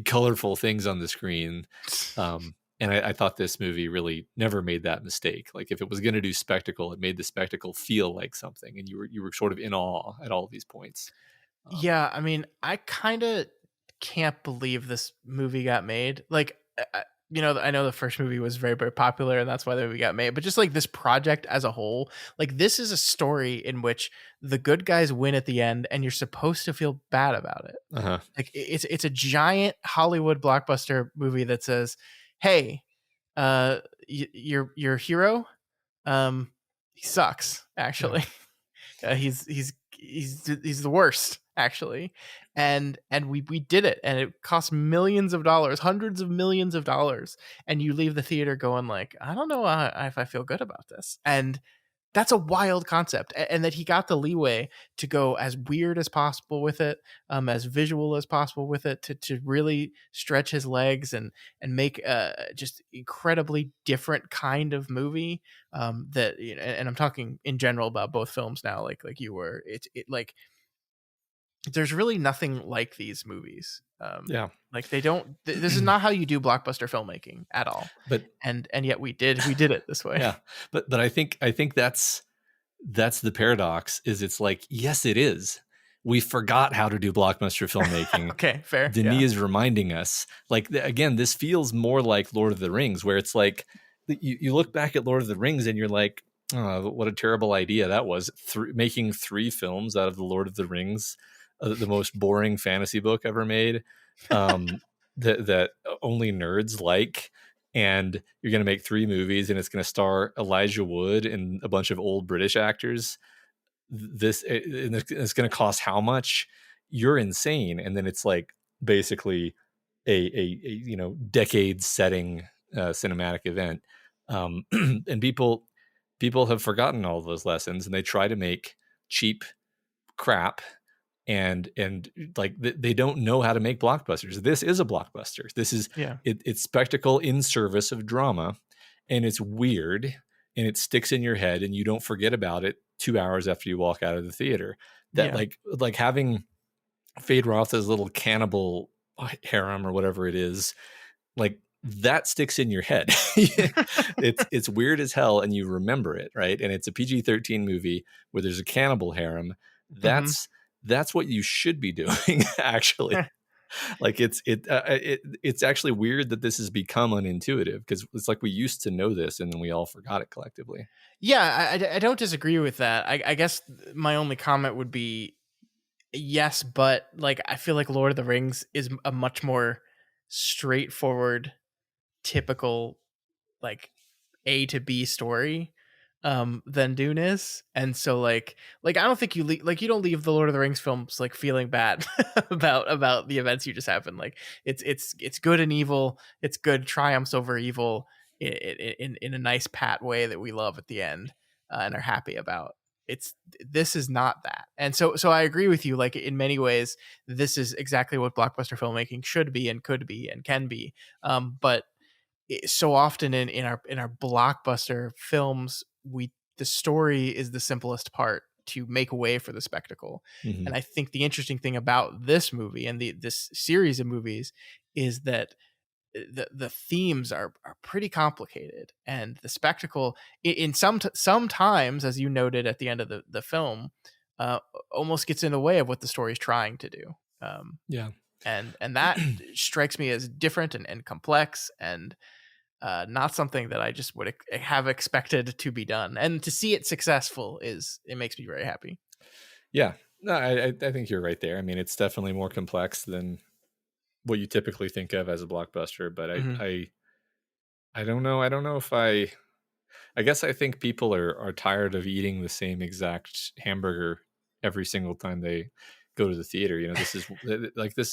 colorful things on the screen. And I thought this movie really never made that mistake. Like if it was going to do spectacle, it made the spectacle feel like something, and you were sort of in awe at all of these points. Yeah, I mean, I kind of can't believe this movie got made. Like, you know, I know the first movie was very, very popular, and that's why the movie got made. But just like this project as a whole, like this is a story in which the good guys win at the end, and you're supposed to feel bad about it. Like it's a giant Hollywood blockbuster movie that says, "Hey, your hero, he sucks. Actually, he's the worst." Actually, and we did it, and it cost millions of dollars, hundreds of millions of dollars, and you leave the theater going like, I don't know if I feel good about this. And that's a wild concept, and that he got the leeway to go as weird as possible with it, as visual as possible with it, to really stretch his legs and make just incredibly different kind of movie, that, you know, and I'm talking in general about both films now, like you were. It like there's really nothing like these movies. Like they don't. This is not how you do blockbuster filmmaking at all. But and yet we did it this way. Yeah, but I think that's the paradox. Is it's like, yes, it is. We forgot how to do blockbuster filmmaking. Okay, fair. Denis is reminding us. Like again, this feels more like Lord of the Rings, where it's like you look back at Lord of the Rings and you're like, oh, what a terrible idea that was. Making 3 films out of the Lord of the Rings. The most boring fantasy book ever made, that only nerds like, and you're going to make 3 movies, and it's going to star Elijah Wood and a bunch of old British actors. It's going to cost how much? You're insane. And then it's like basically a you know, decade setting cinematic event, and people have forgotten all of those lessons, and they try to make cheap crap. And like they don't know how to make blockbusters. This is a blockbuster. This is it's spectacle in service of drama, and it's weird, and it sticks in your head, and you don't forget about it 2 hours after you walk out of the theater. That like having Feyd-Rautha's little cannibal harem or whatever it is, like that sticks in your head. It's weird as hell, and you remember it, right? And it's a PG-13 movie where there's a cannibal harem. That's what you should be doing, actually. Like it's actually weird that this has become unintuitive, because it's like we used to know this and then we all forgot it collectively. Yeah, I don't disagree with that. I guess my only comment would be yes, but like I feel like Lord of the Rings is a much more straightforward, typical, like A to B story than Dune is. And so like I don't think you you don't leave the Lord of the Rings films like feeling bad about the events you just happened. Like it's good and evil. It's good triumphs over evil in a nice pat way that we love at the end, and are happy about. This is not that. And so I agree with you. Like in many ways, this is exactly what blockbuster filmmaking should be and could be and can be. But so often in our blockbuster films, the story is the simplest part to make way for the spectacle. Mm-hmm. And I think the interesting thing about this movie and this series of movies is that the themes are pretty complicated, and the spectacle in sometimes, as you noted at the end of the film, almost gets in the way of what the story is trying to do. And that strikes me as different and complex, and not something that I just would have expected to be done. And to see it successful it makes me very happy. Yeah, no, I think you're right there. I mean, it's definitely more complex than what you typically think of as a blockbuster, but I don't know. I don't know if I guess I think people are tired of eating the same exact hamburger every single time they go to the theater. You know, this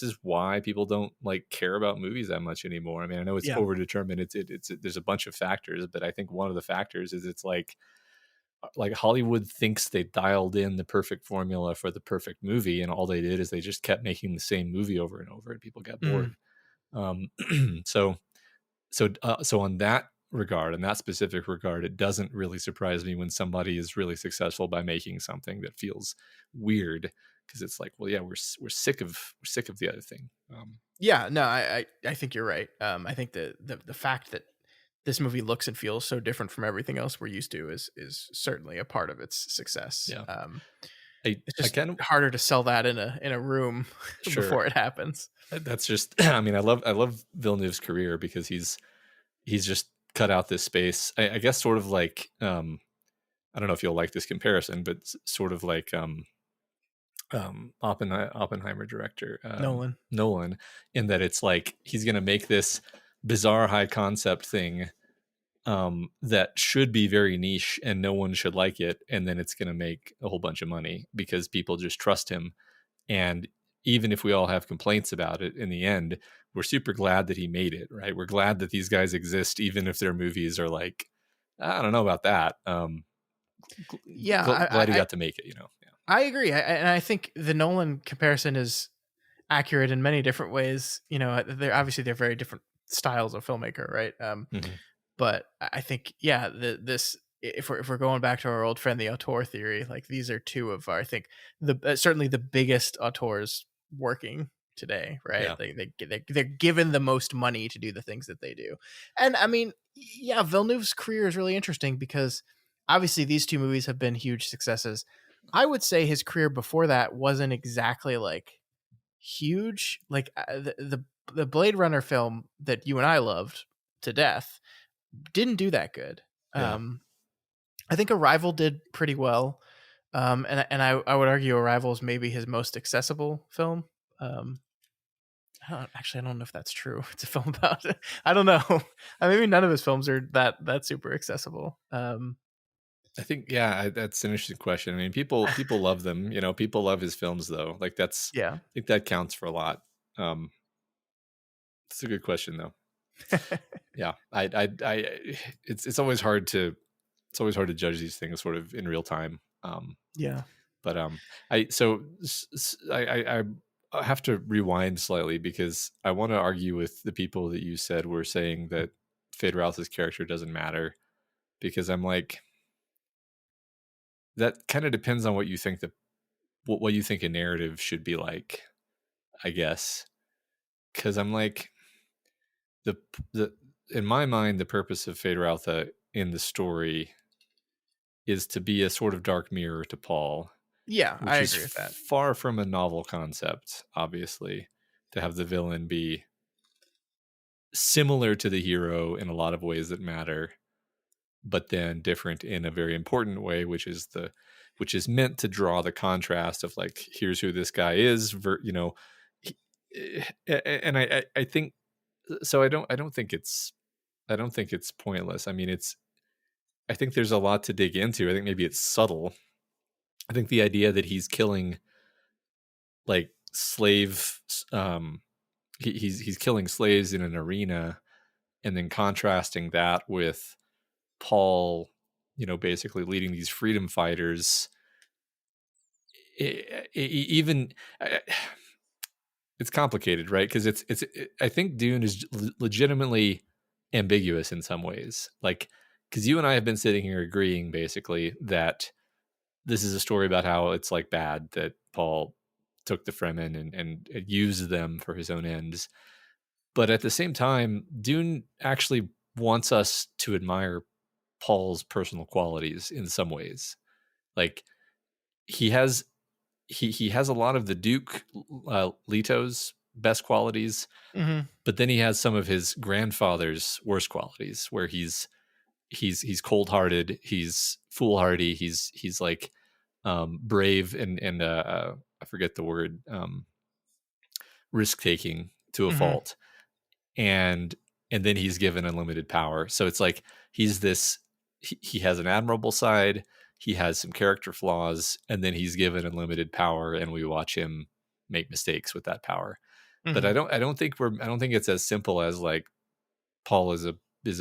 is why people don't like care about movies that much anymore. I mean, I know it's Yeah. overdetermined. It's there's a bunch of factors, but I think one of the factors is it's like Hollywood thinks they dialed in the perfect formula for the perfect movie, and all they did is they just kept making the same movie over and over, and people got bored. So on that regard, in that specific regard, it doesn't really surprise me when somebody is really successful by making something that feels weird, because it's like, well, yeah, we're sick of the other thing. Yeah, no, I think you're right. I think the fact that this movie looks and feels so different from everything else we're used to is certainly a part of its success. Yeah. It's just harder to sell that in a room before it happens. That's just, I mean, I love Villeneuve's career because he's just cut out this space. I guess sort of like, I don't know if you'll like this comparison, but sort of like Oppenheimer director Nolan, in that it's like he's going to make this bizarre high concept thing that should be very niche and no one should like it, and then it's going to make a whole bunch of money because people just trust him. And even if we all have complaints about it, in the end, we're super glad that he made it, right? We're glad that these guys exist, even if their movies are like, I don't know about that. Glad he got to make it, you know? Yeah. I agree. And I think the Nolan comparison is accurate in many different ways. You know, they're very different styles of filmmaker, right? But I think, yeah, if we're going back to our old friend, the auteur theory, like these are two of our, I think certainly the biggest auteurs working today, right? Yeah. They're given the most money to do the things that they do. And I mean, yeah, Villeneuve's career is really interesting because obviously these two movies have been huge successes. I would say his career before that wasn't exactly like huge. Like the Blade Runner film that you and I loved to death didn't do that good. Yeah. I think Arrival did pretty well. And I would argue Arrival is maybe his most accessible film. I don't know if that's true. It's a film about it. I don't know. Maybe none of his films are that super accessible. I think, yeah, that's an interesting question. I mean, people love them. You know, people love his films though. Like that's, yeah, I think that counts for a lot. It's a good question though. Yeah, it's always hard to judge these things sort of in real time. Yeah, but I have to rewind slightly because I want to argue with the people that you said were saying that Feyd-Rautha's character doesn't matter, because I'm like, that kind of depends on what you think what you think a narrative should be like, I guess. Because I'm like, the in my mind, the purpose of Feyd-Rautha in the story is to be a sort of dark mirror to Paul. Yeah, I agree with that. Far from a novel concept, obviously, to have the villain be similar to the hero in a lot of ways that matter, but then different in a very important way, which is meant to draw the contrast of like, here's who this guy is, you know. And I think so. I don't think it's pointless. I mean, I think there's a lot to dig into. I think maybe it's subtle. I think the idea that he's killing like slaves, he's killing slaves in an arena, and then contrasting that with Paul, you know, basically leading these freedom fighters. It's complicated, right? Because I think Dune is legitimately ambiguous in some ways. Like, because you and I have been sitting here agreeing basically that this is a story about how it's like bad that Paul took the Fremen and used them for his own ends. But at the same time, Dune actually wants us to admire Paul's personal qualities in some ways. Like, he has a lot of the Duke Leto's best qualities, but then he has some of his grandfather's worst qualities, where he's cold-hearted, he's foolhardy, he's like brave and I forget the word, risk-taking to a fault, and then he's given unlimited power. So it's like he has an admirable side, he has some character flaws, and then he's given unlimited power, and we watch him make mistakes with that power. But I don't think it's as simple as like Paul is a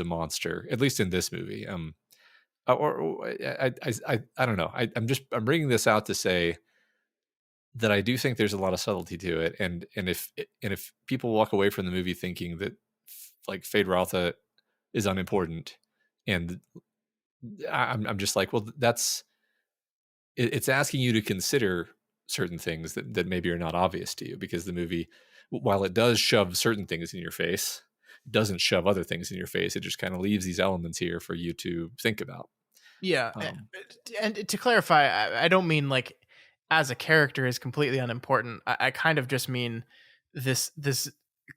monster, at least in this movie. I don't know. I'm bringing this out to say that I do think there's a lot of subtlety to it, and if people walk away from the movie thinking that like Feyd-Rautha is unimportant, and I'm just like, well, it's asking you to consider certain things that maybe are not obvious to you, because the movie, while it does shove certain things in your face, it doesn't shove other things in your face. It just kind of leaves these elements here for you to think about. Yeah, and to clarify, I don't mean like as a character is completely unimportant. I kind of just mean this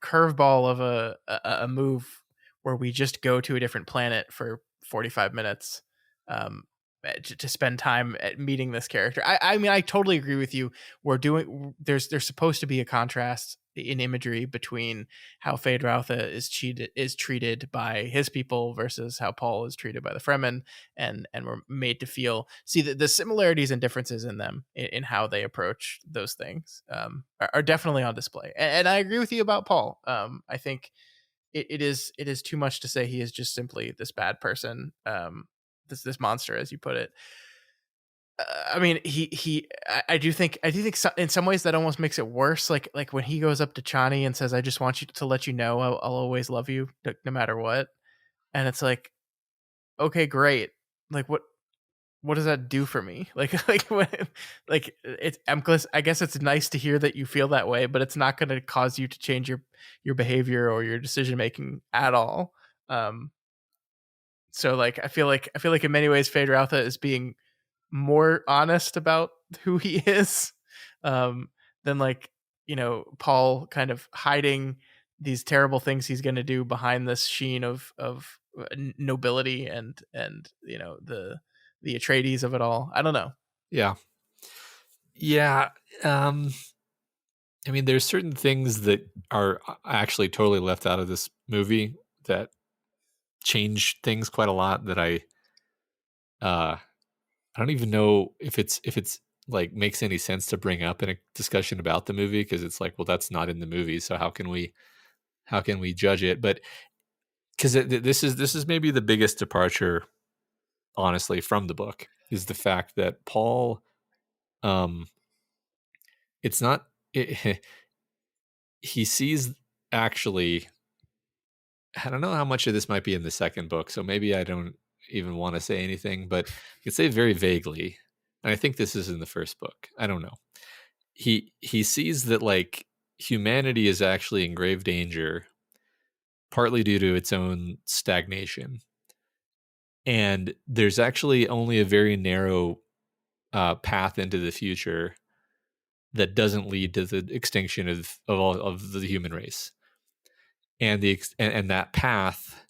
curveball of a move where we just go to a different planet for 45 minutes to spend time at meeting this character. I mean, I totally agree with you. There's supposed to be a contrast in imagery between how Feyd-Rautha is treated by his people versus how Paul is treated by the Fremen, and we're made to see the similarities and differences in them in how they approach those things are definitely on display. And I agree with you about Paul. I think it is too much to say he is just simply this bad person, this monster, as you put it. I mean, I do think in some ways that almost makes it worse. Like when he goes up to Chani and says, "I just want you to let you know I'll always love you no matter what," and it's like, okay, great. Like what does that do for me? I guess it's nice to hear that you feel that way, but it's not going to cause you to change your behavior or your decision making at all. So like I feel like in many ways Feyd-Rautha is being more honest about who he is than like, Paul kind of hiding these terrible things he's going to do behind this sheen of nobility and the Atreides of it all. I don't know. Yeah. I mean, there's certain things that are actually totally left out of this movie that change things quite a lot, that I don't even know if it's like makes any sense to bring up in a discussion about the movie, because it's like, well, that's not in the movie, so how can we judge it? But because this is maybe the biggest departure, honestly, from the book, is the fact that Paul, it's not he sees, actually, I don't know how much of this might be in the second book, so maybe I don't even want to say anything, but I could say very vaguely, and I think this is in the first book, I don't know. He sees that like humanity is actually in grave danger, partly due to its own stagnation, and there's actually only a very narrow path into the future that doesn't lead to the extinction of all of the human race, and and that path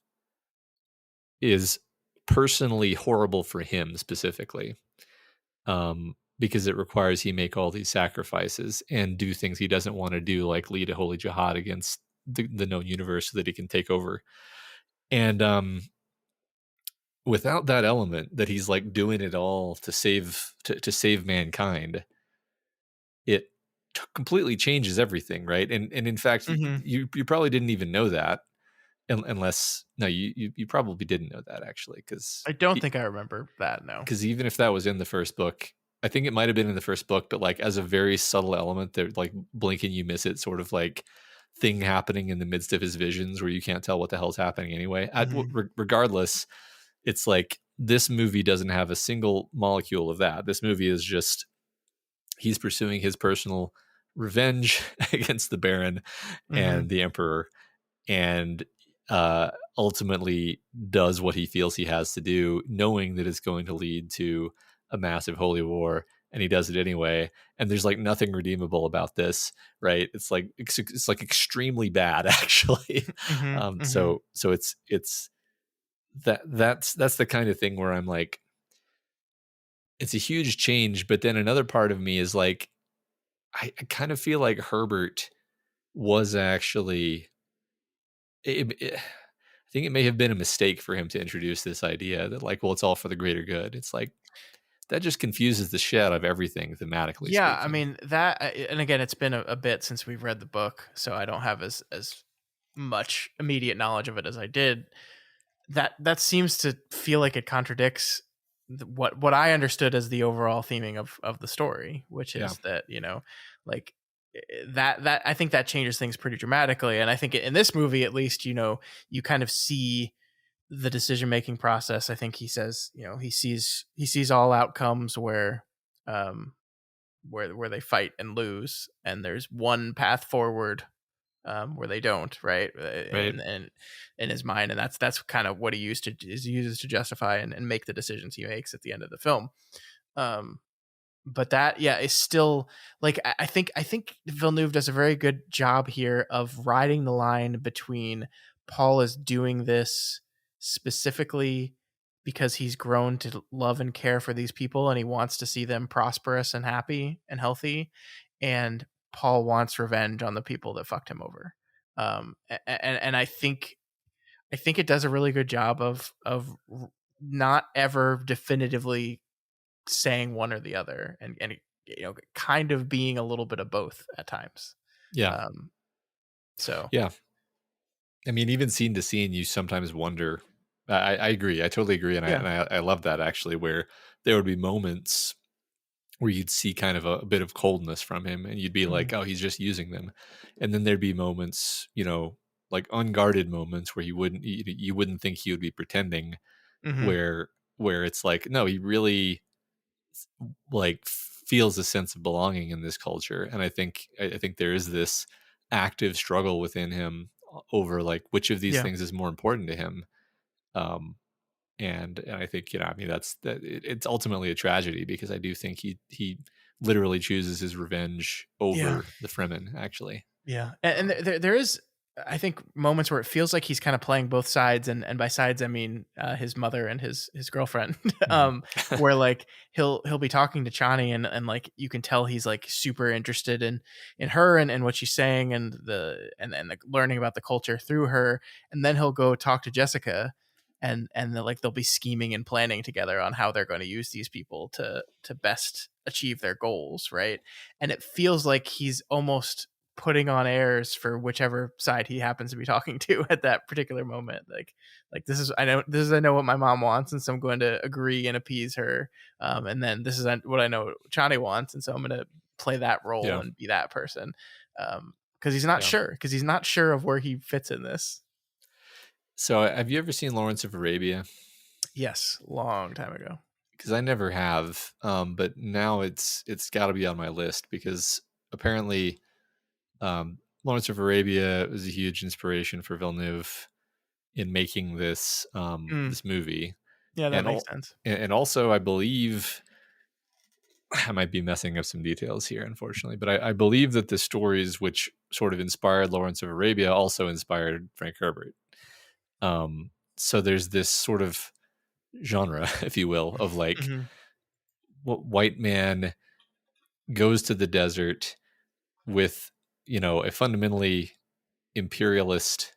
is personally horrible for him specifically, because it requires he make all these sacrifices and do things he doesn't want to do, like lead a holy jihad against the known universe so that he can take over. And without that element, that he's like doing it all to save mankind, it completely changes everything, right? And in fact, you probably didn't even know that, unless you probably didn't know that, actually, because I don't think I remember that. No, because even if that was in the first book, I think it might have been in the first book, but like as a very subtle element, that like blink and you miss it sort of like thing happening in the midst of his visions where you can't tell what the hell's happening anyway. Regardless, it's like this movie doesn't have a single molecule of that. This movie is just, he's pursuing his personal revenge against the Baron and the Emperor, and ultimately does what he feels he has to do, knowing that it's going to lead to a massive holy war, and he does it anyway. And there's like nothing redeemable about this, right? It's like extremely bad, actually. So it's that's the kind of thing where I'm like, it's a huge change. But then another part of me is like, I kind of feel like Herbert was actually, I think it may have been a mistake for him to introduce this idea that like, well, it's all for the greater good. It's like, that just confuses the shit out of everything thematically Yeah, I speaking. mean that, and again, it's been a bit since we've read the book, so I don't have as much immediate knowledge of it as I did. That seems to feel like it contradicts what I understood as the overall theming of the story, which Yeah. is that like that I think that changes things pretty dramatically, and I think in this movie at least you kind of see the decision making process. I think he says he sees all outcomes um where they fight and lose, and there's one path forward where they don't, right? Right. And in his mind, and that's kind of what he uses to justify and make the decisions he makes at the end of the film. Um, but that, yeah, is still like I think Villeneuve does a very good job here of riding the line between Paul is doing this specifically because he's grown to love and care for these people and he wants to see them prosperous and happy and healthy, and Paul wants revenge on the people that fucked him over. And I think it does a really good job of not ever definitively saying one or the other, and kind of being a little bit of both at times. Yeah. So Yeah. I mean, even scene to scene, you sometimes wonder. I agree. I totally agree, and yeah. I love that actually, where there would be moments where you'd see kind of a bit of coldness from him, and you'd be Mhm. like, "Oh, he's just using them," and then there'd be moments, like unguarded moments where you wouldn't think he would be pretending, Mhm. where it's like, no, he really like feels a sense of belonging in this culture, and I think there is this active struggle within him over like which of these Yeah. things is more important to him. um and I think, I mean, it's ultimately a tragedy, because I do think he literally chooses his revenge Yeah. over the Fremen, actually. Yeah, and there is, I think, moments where it feels like he's kind of playing both sides, and by sides I mean his mother and his girlfriend, Mhm. where like he'll be talking to Chani, and like you can tell he's like super interested in her and what she's saying, and the learning about the culture through her, and then he'll go talk to Jessica, and like they'll be scheming and planning together on how they're going to use these people to best achieve their goals, right? And it feels like he's almost putting on airs for whichever side he happens to be talking to at that particular moment. Like I know what my mom wants, and so I'm going to agree and appease her. And then this is what I know Chani wants, and so I'm going to play that role Yeah. and be that person. Because Yeah. he's not sure of where he fits in this. So have you ever seen Lawrence of Arabia? Yes, long time ago. Because I never have, but now it's got to be on my list, because apparently, Lawrence of Arabia was a huge inspiration for Villeneuve in making this movie. Yeah, that and makes al- sense. and also, I believe, I might be messing up some details here, unfortunately, but I believe that the stories which sort of inspired Lawrence of Arabia also inspired Frank Herbert. So there's this sort of genre, if you will, of like, Hmm. what white man goes to the desert with, a fundamentally imperialist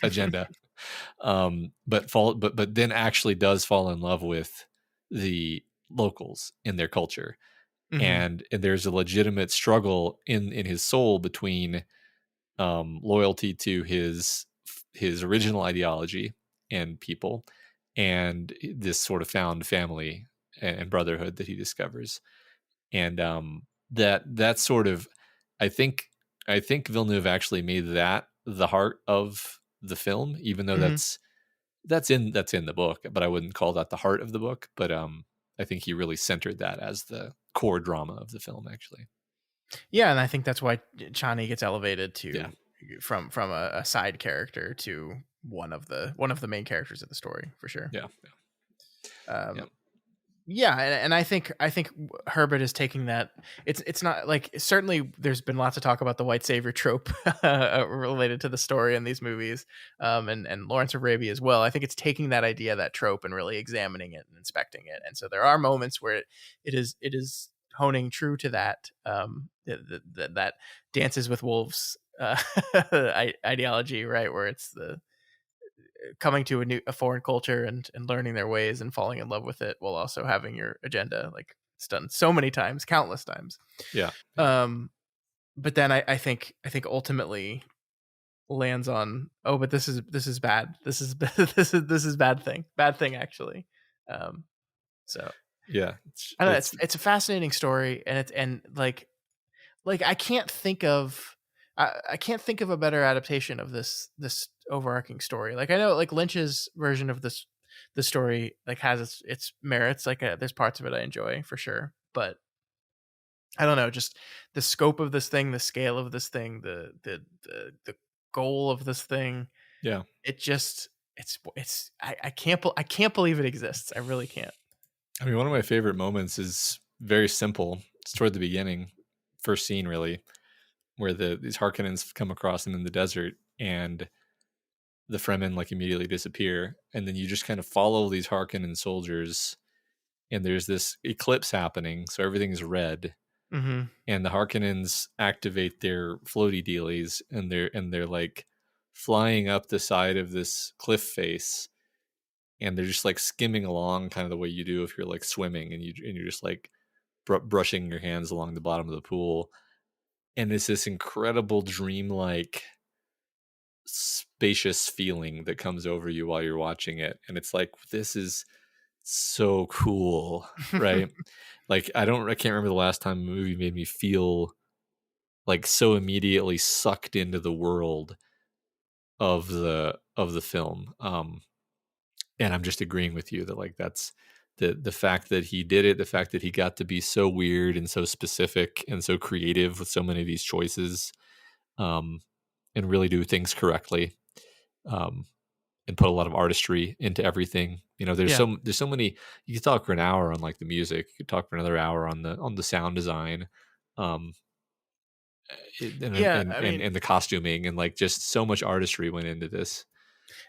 agenda, but then actually does fall in love with the locals in their culture, Hmm. and there's a legitimate struggle in his soul between loyalty to his original ideology and people, and this sort of found family and brotherhood that he discovers. And that sort of, I think I think Villeneuve actually made that the heart of the film, even though Hmm. that's in the book, but I wouldn't call that the heart of the book. But I think he really centered that as the core drama of the film, actually. Yeah, and I think that's why Chani gets elevated Yeah. to from a side character to one of the main characters of the story for sure. Yeah. Yeah. Um, yeah, and I think Herbert is taking that. It's not like, certainly there's been lots of talk about the white savior trope related to the story in these movies, and Lawrence of Arabia as well. I think it's taking that idea, that trope, and really examining it and inspecting it. And so there are moments where it is honing true to that, that dances with wolves ideology, right? Where it's coming to a foreign culture and learning their ways and falling in love with it while also having your agenda. Like it's done so many times, countless times. Yeah. But then I think ultimately lands on, oh, but this is bad. This is this is bad thing actually. So yeah, I don't know, it's a fascinating story, and like I can't think of a better adaptation of this overarching story. Like I know like Lynch's version of the story like has its merits. Like there's parts of it I enjoy for sure, but I don't know, just the scope of this thing, the scale of this thing, the goal of this thing. Yeah. It just I can't believe it exists. I really can't. I mean, one of my favorite moments is very simple. It's toward the beginning, first scene really, where these Harkonnens come across them in the desert, and the Fremen like immediately disappear, and then you just kind of follow these Harkonnen soldiers, and there's this eclipse happening, so everything's red, and the Harkonnens activate their floaty dealies, and they're like flying up the side of this cliff face, and they're just like skimming along kind of the way you do if you're like swimming, and you're just like brushing your hands along the bottom of the pool, and it's this incredible dreamlike spacious feeling that comes over you while you're watching it, and it's like, this is so cool. Right? Like I can't remember the last time a movie made me feel like so immediately sucked into the world of the film. And I'm just agreeing with you that like that's the fact that he did it, the fact that he got to be so weird and so specific and so creative with so many of these choices, and really do things correctly, and put a lot of artistry into everything. You know, there's so many. You could talk for an hour on like the music. You could talk for another hour on the sound design, and the costuming, and like just so much artistry went into this.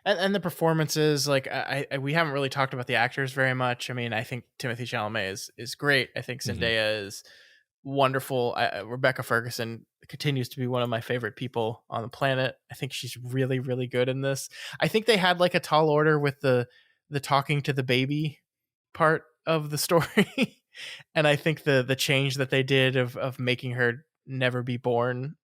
And the performances, like we haven't really talked about the actors very much. I mean, I think Timothée Chalamet is great. I think Zendaya is wonderful. Rebecca Ferguson continues to be one of my favorite people on the planet. I think she's really, really good in this. I think they had like a tall order with the talking to the baby part of the story. And I think the change that they did of making her never be born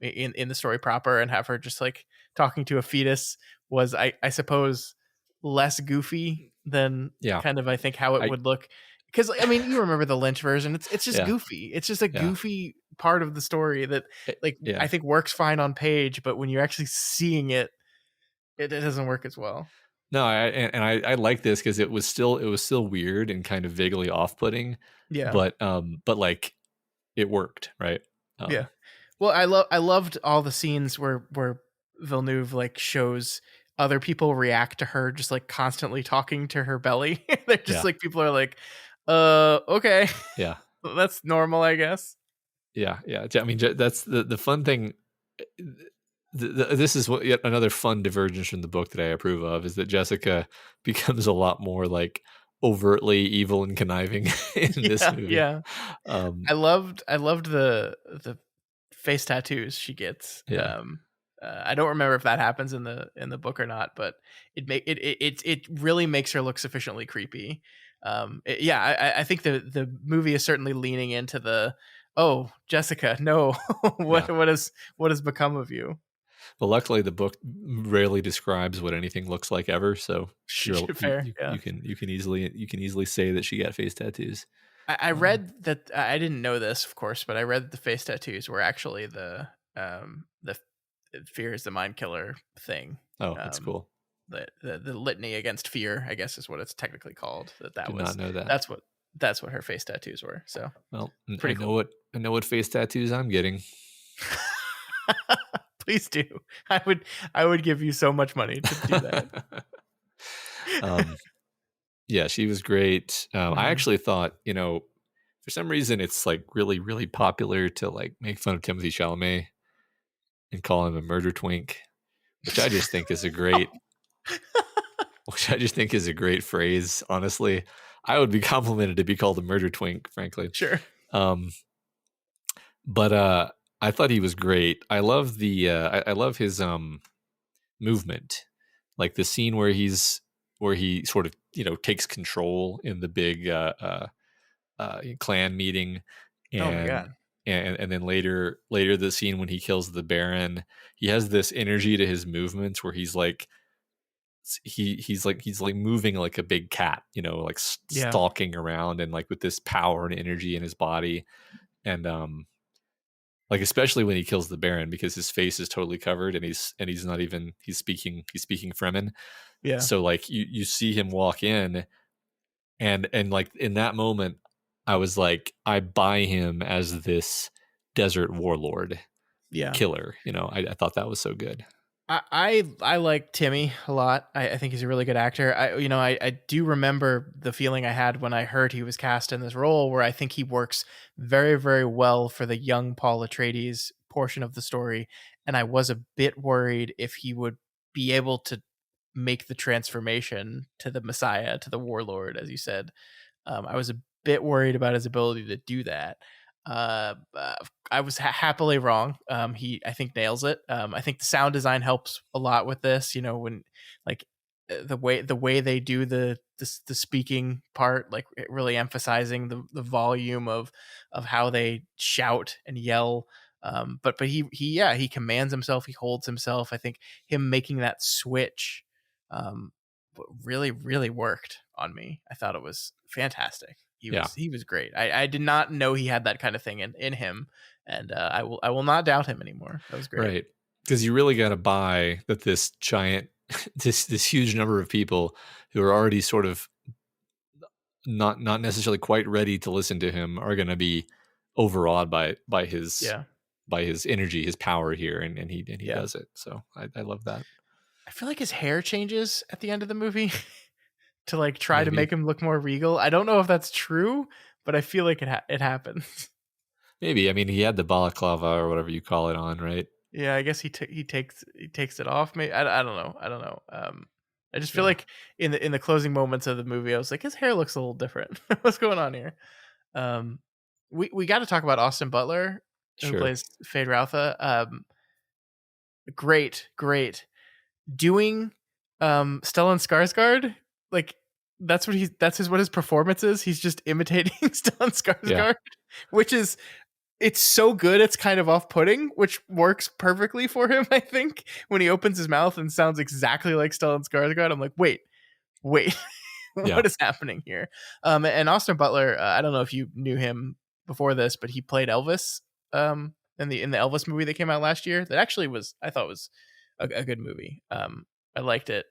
in the story proper and have her just like talking to a fetus was, I suppose, less goofy than kind of I think how it would look. Because I mean, you remember the Lynch version. It's just goofy. It's just a goofy part of the story that I think works fine on page, but when you're actually seeing it, it doesn't work as well. No, I like this because it was still weird and kind of vaguely off-putting. Yeah. But like it worked, right? Yeah. Well, I loved all the scenes where Villeneuve like shows other people react to her just like constantly talking to her belly. They're just like, people are like, okay. Yeah. That's normal, I guess. Yeah. I mean, that's the fun thing. This is what yet another fun divergence from the book that I approve of, is that Jessica becomes a lot more like overtly evil and conniving in this movie. Yeah. I loved the face tattoos she gets. Yeah. I don't remember if that happens in the book or not, but it really makes her look sufficiently creepy. I think the movie is certainly leaning into the, oh, Jessica, no, what has become of you? Well, luckily the book rarely describes what anything looks like ever, so fair. You can easily say that she got face tattoos. I read that, I didn't know this, of course, but I read that the face tattoos were actually the fear is the mind killer thing. Oh, that's cool. The litany against fear, I guess, is what it's technically called. Did not know that. That's what her face tattoos were. So well, I know what face tattoos I'm getting. Please do. I would give you so much money to do that. Yeah, she was great. I actually thought, for some reason it's like really, really popular to like make fun of Timothée Chalamet and call him a murder twink, which I just think is a great phrase. Honestly, I would be complimented to be called a murder twink, frankly. Sure. But I thought he was great. I love I love his movement. like the scene where he sort of, takes control in the big clan meeting, Oh my and god. and then later the scene when he kills the Baron, he has this energy to his movements where he's like he's like moving like a big cat, like Yeah. stalking around, and like with this power and energy in his body. And like especially when he kills the Baron, because his face is totally covered, and he's not even he's speaking Fremen. Yeah. So like you see him walk in, and like in that moment I was like, I buy him as this desert warlord Yeah. killer. I thought that was so good. I like Timmy a lot. I think he's a really good actor. I do remember the feeling I had when I heard he was cast in this role, where I think he works very, very well for the young Paul Atreides portion of the story. And I was a bit worried if he would be able to make the transformation to the Messiah, to the warlord, as you said. I was a bit worried about his ability to do that. I was happily wrong. I think nails it. I think the sound design helps a lot with this. When like the way they do the speaking part, like really emphasizing the volume of how they shout and yell. But he commands himself. He holds himself. I think him making that switch really, really worked on me. I thought it was fantastic. He was great. I did not know he had that kind of thing in him, and I will not doubt him anymore. That was great. Right. Because you really got to buy that this giant, this huge number of people who are already sort of not necessarily quite ready to listen to him are going to be overawed by his energy, his power here, and he does it. So I love that. I feel like his hair changes at the end of the movie to like try to Maybe. make him look more regal. I don't know if that's true, but I feel like it happens. Maybe. I mean, he had the balaclava or whatever you call it on, right? Yeah, I guess he takes it off. Maybe I don't know. I just feel like in the closing moments of the movie, I was like, his hair looks a little different. What's going on here? We got to talk about Austin Butler, who plays Feyd-Rautha. Great doing Stellan Skarsgård. Like that's what what his performance is. He's just imitating Stellan Skarsgård, which is, it's so good it's kind of off-putting, which works perfectly for him. I think when he opens his mouth and sounds exactly like Stellan Skarsgård, I'm like, wait, what is happening here? And Austin Butler, I don't know if you knew him before this, but he played Elvis in the Elvis movie that came out last year. That actually I thought was a good movie. I liked it.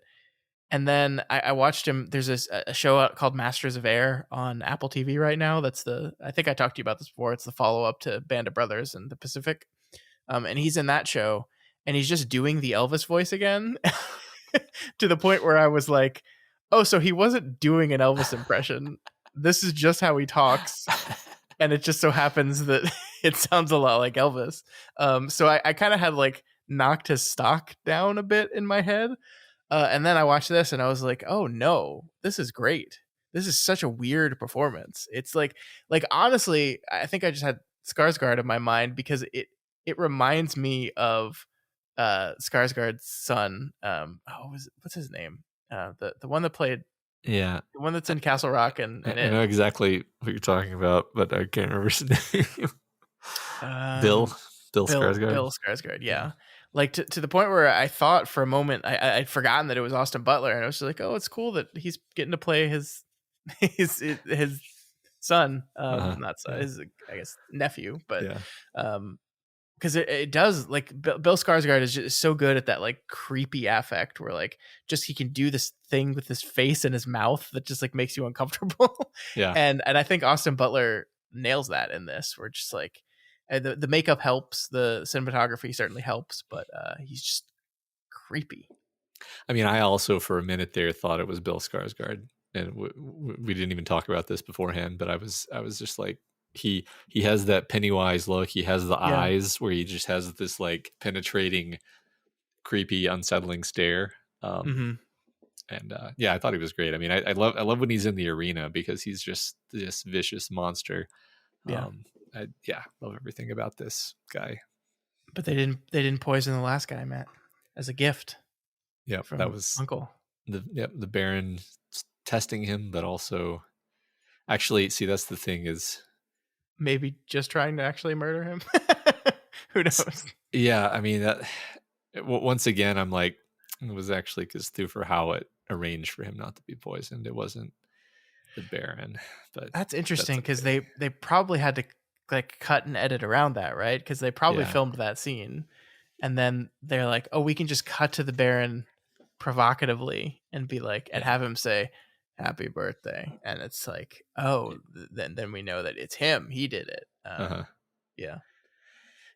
And then I watched him. There's a show called Masters of Air on Apple TV right now. I think I talked to you about this before. It's the follow-up to Band of Brothers and the Pacific. And he's in that show, and he's just doing the Elvis voice again to the point where I was like, oh, so he wasn't doing an Elvis impression. This is just how he talks. And it just so happens that it sounds a lot like Elvis. So I kind of had like knocked his stock down a bit in my head. And then I watched this and I was like, oh no, this is great. This is such a weird performance. It's like honestly, I think I just had Skarsgård in my mind because it reminds me of Skarsgård's son. What's his name? The one that played the one that's in Castle Rock and I know exactly what you're talking about, but I can't remember his name. Bill Skarsgård. Bill Skarsgård, yeah. Like to the point where I thought for a moment I'd forgotten that it was Austin Butler, and I was just like, oh, it's cool that he's getting to play his son, not son, his, I guess, nephew, but because it does, like, Bill Skarsgård is just so good at that like creepy affect where like just he can do this thing with his face and his mouth that just like makes you uncomfortable. And I think Austin Butler nails that in this. Where just like the makeup helps, the cinematography certainly helps, but he's just creepy. I mean, I also for a minute there thought it was Bill Skarsgård, and we didn't even talk about this beforehand, but I was just like, he has that Pennywise look. He has the eyes where he just has this like penetrating, creepy, unsettling stare. And I thought he was great. I mean, I love when he's in the arena because he's just this vicious monster. I love everything about this guy. But they didn't poison the last guy, Matt, as a gift. Yeah, from that was Uncle. the Baron testing him, but also actually, see, that's the thing is, Maybe just trying to actually murder him. Who knows? yeah, I mean that. Once again, I'm like, it was actually because Feyd-Rautha arranged for him not to be poisoned. It wasn't the Baron, but That's interesting that's because okay. they probably had to like cut and edit around that, right? Because they probably Yeah, filmed that scene, and then they're like, "Oh, we can just cut to the Baron provocatively and be like, and yeah, have him say." Happy birthday, and it's like, oh, then we know that it's him. He did it. uh-huh. Yeah,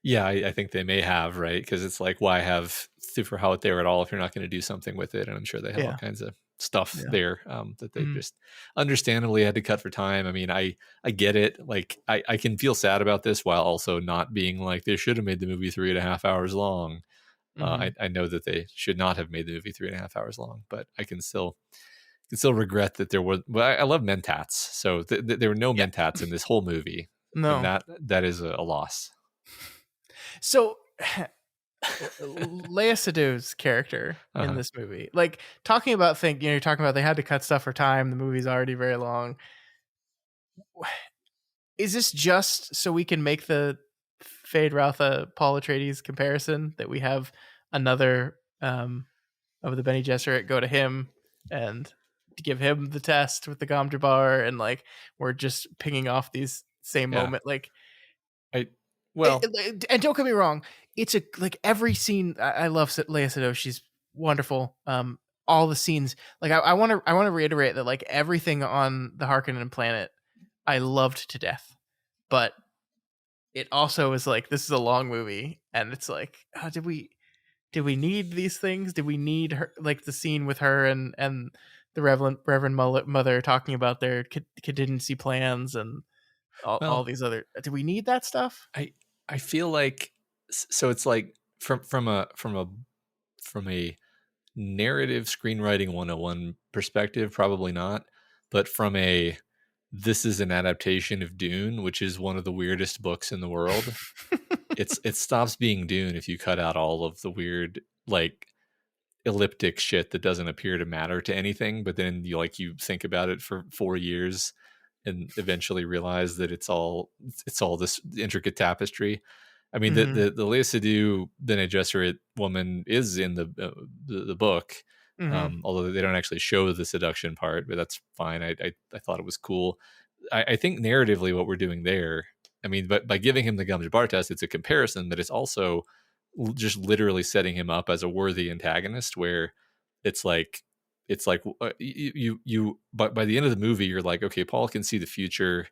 Yeah. I think they may have, right, because it's like, why have Feyd-Rautha there at all if you're not going to do something with it? And I'm sure they have all yeah, kinds of stuff yeah. there that they Mhm. just understandably had to cut for time. I mean, I get it. Like, I can feel sad about this while also not being like they should have made the movie 3.5 hours long. Mhm. I know that they should not have made the movie 3.5 hours long, but I can still regret that there was. Well, I love mentats, so there were no Yeah. mentats in this whole movie, and No. that is a loss. So Lea Seydoux' character in Uh-huh. this movie, like talking about you're talking about they had to cut stuff for time. The movie's already very long. Is this just so we can make the Feyd-Rautha Paul Atreides comparison that we have another of the Bene Gesserit go to him and to give him the test with the Gom Jabbar, and like we're just pinging off these same Yeah. moment, like I well, and don't get me wrong, it's a like every scene. I love Lea Seydoux; she's wonderful. All the scenes, like I want to reiterate that like everything on the Harkonnen planet, I loved to death, but it also is like this is a long movie, and it's like, oh, did we need these things? Did we need her, like the scene with her and the Reverend Mother talking about their contingency plans and all well, these other? Do we need that stuff? I feel like, so it's like from a narrative screenwriting 101 perspective, probably not, but from a this is an adaptation of Dune, which is one of the weirdest books in the world. It stops being Dune if you cut out all of the weird, like, elliptic shit that doesn't appear to matter to anything, but then you think about it for 4 years and eventually realize that it's all this intricate tapestry. I mean, Mm-hmm. the Lea Seydoux Bene Gesserit woman is in the book, Mm-hmm. although they don't actually show the seduction part, but that's fine. I thought it was cool. I think narratively what we're doing there, I mean, but by giving him the Gom Jabbar test, it's a comparison, but it's also just literally setting him up as a worthy antagonist, where it's like but by the end of the movie you're like, okay, Paul can see the future.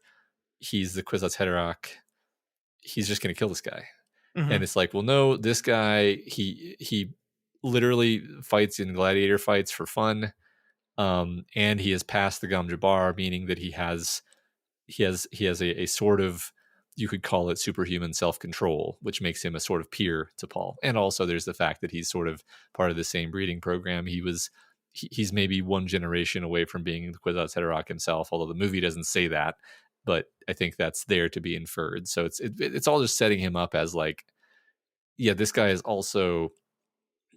He's the Kwisatz Haderach. He's just going to kill this guy. Mm-hmm. And it's like, well, no, this guy, he literally fights in gladiator fights for fun, and he has passed the Gom Jabbar, meaning that he has a sort of, you could call it superhuman self-control, which makes him a sort of peer to Paul. And also there's the fact that he's sort of part of the same breeding program. He's maybe one generation away from being the Kwisatz Haderach himself, although the movie doesn't say that, but I think that's there to be inferred. So it's all just setting him up as like, yeah, this guy is also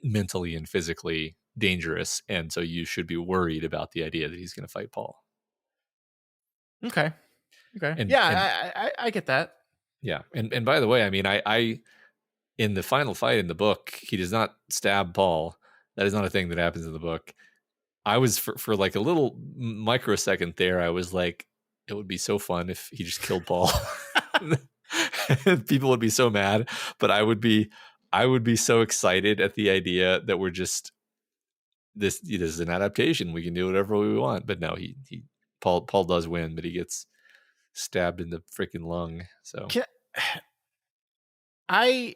mentally and physically dangerous, and so you should be worried about the idea that he's going to fight Paul. Okay. And Yeah, I get that. yeah, and by the way, I mean, I in the final fight in the book, he does not stab Paul. That is not a thing that happens in the book. I was for like a little microsecond there, I was like, it would be so fun if he just killed Paul. People would be so mad, but I would be so excited at the idea that we're just this is an adaptation. We can do whatever we want. But no, he Paul does win, but he gets stabbed in the freaking lung. So The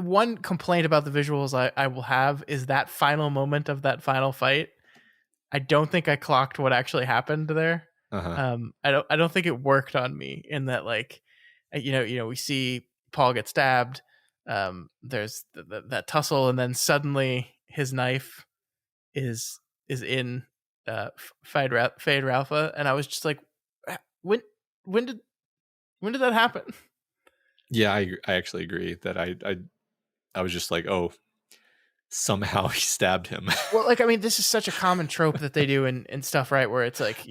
one complaint about the visuals I will have is that final moment of that final fight. I don't think I clocked what actually happened there. uh-huh. I don't think it worked on me in that, like, we see Paul get stabbed. There's that tussle, and then suddenly his knife is in Feyd-Rautha, and I was just like, when did that happen? Yeah, I actually agree that I was just like, oh, somehow he stabbed him. Well, like, I mean, this is such a common trope that they do in stuff, right? Where it's like,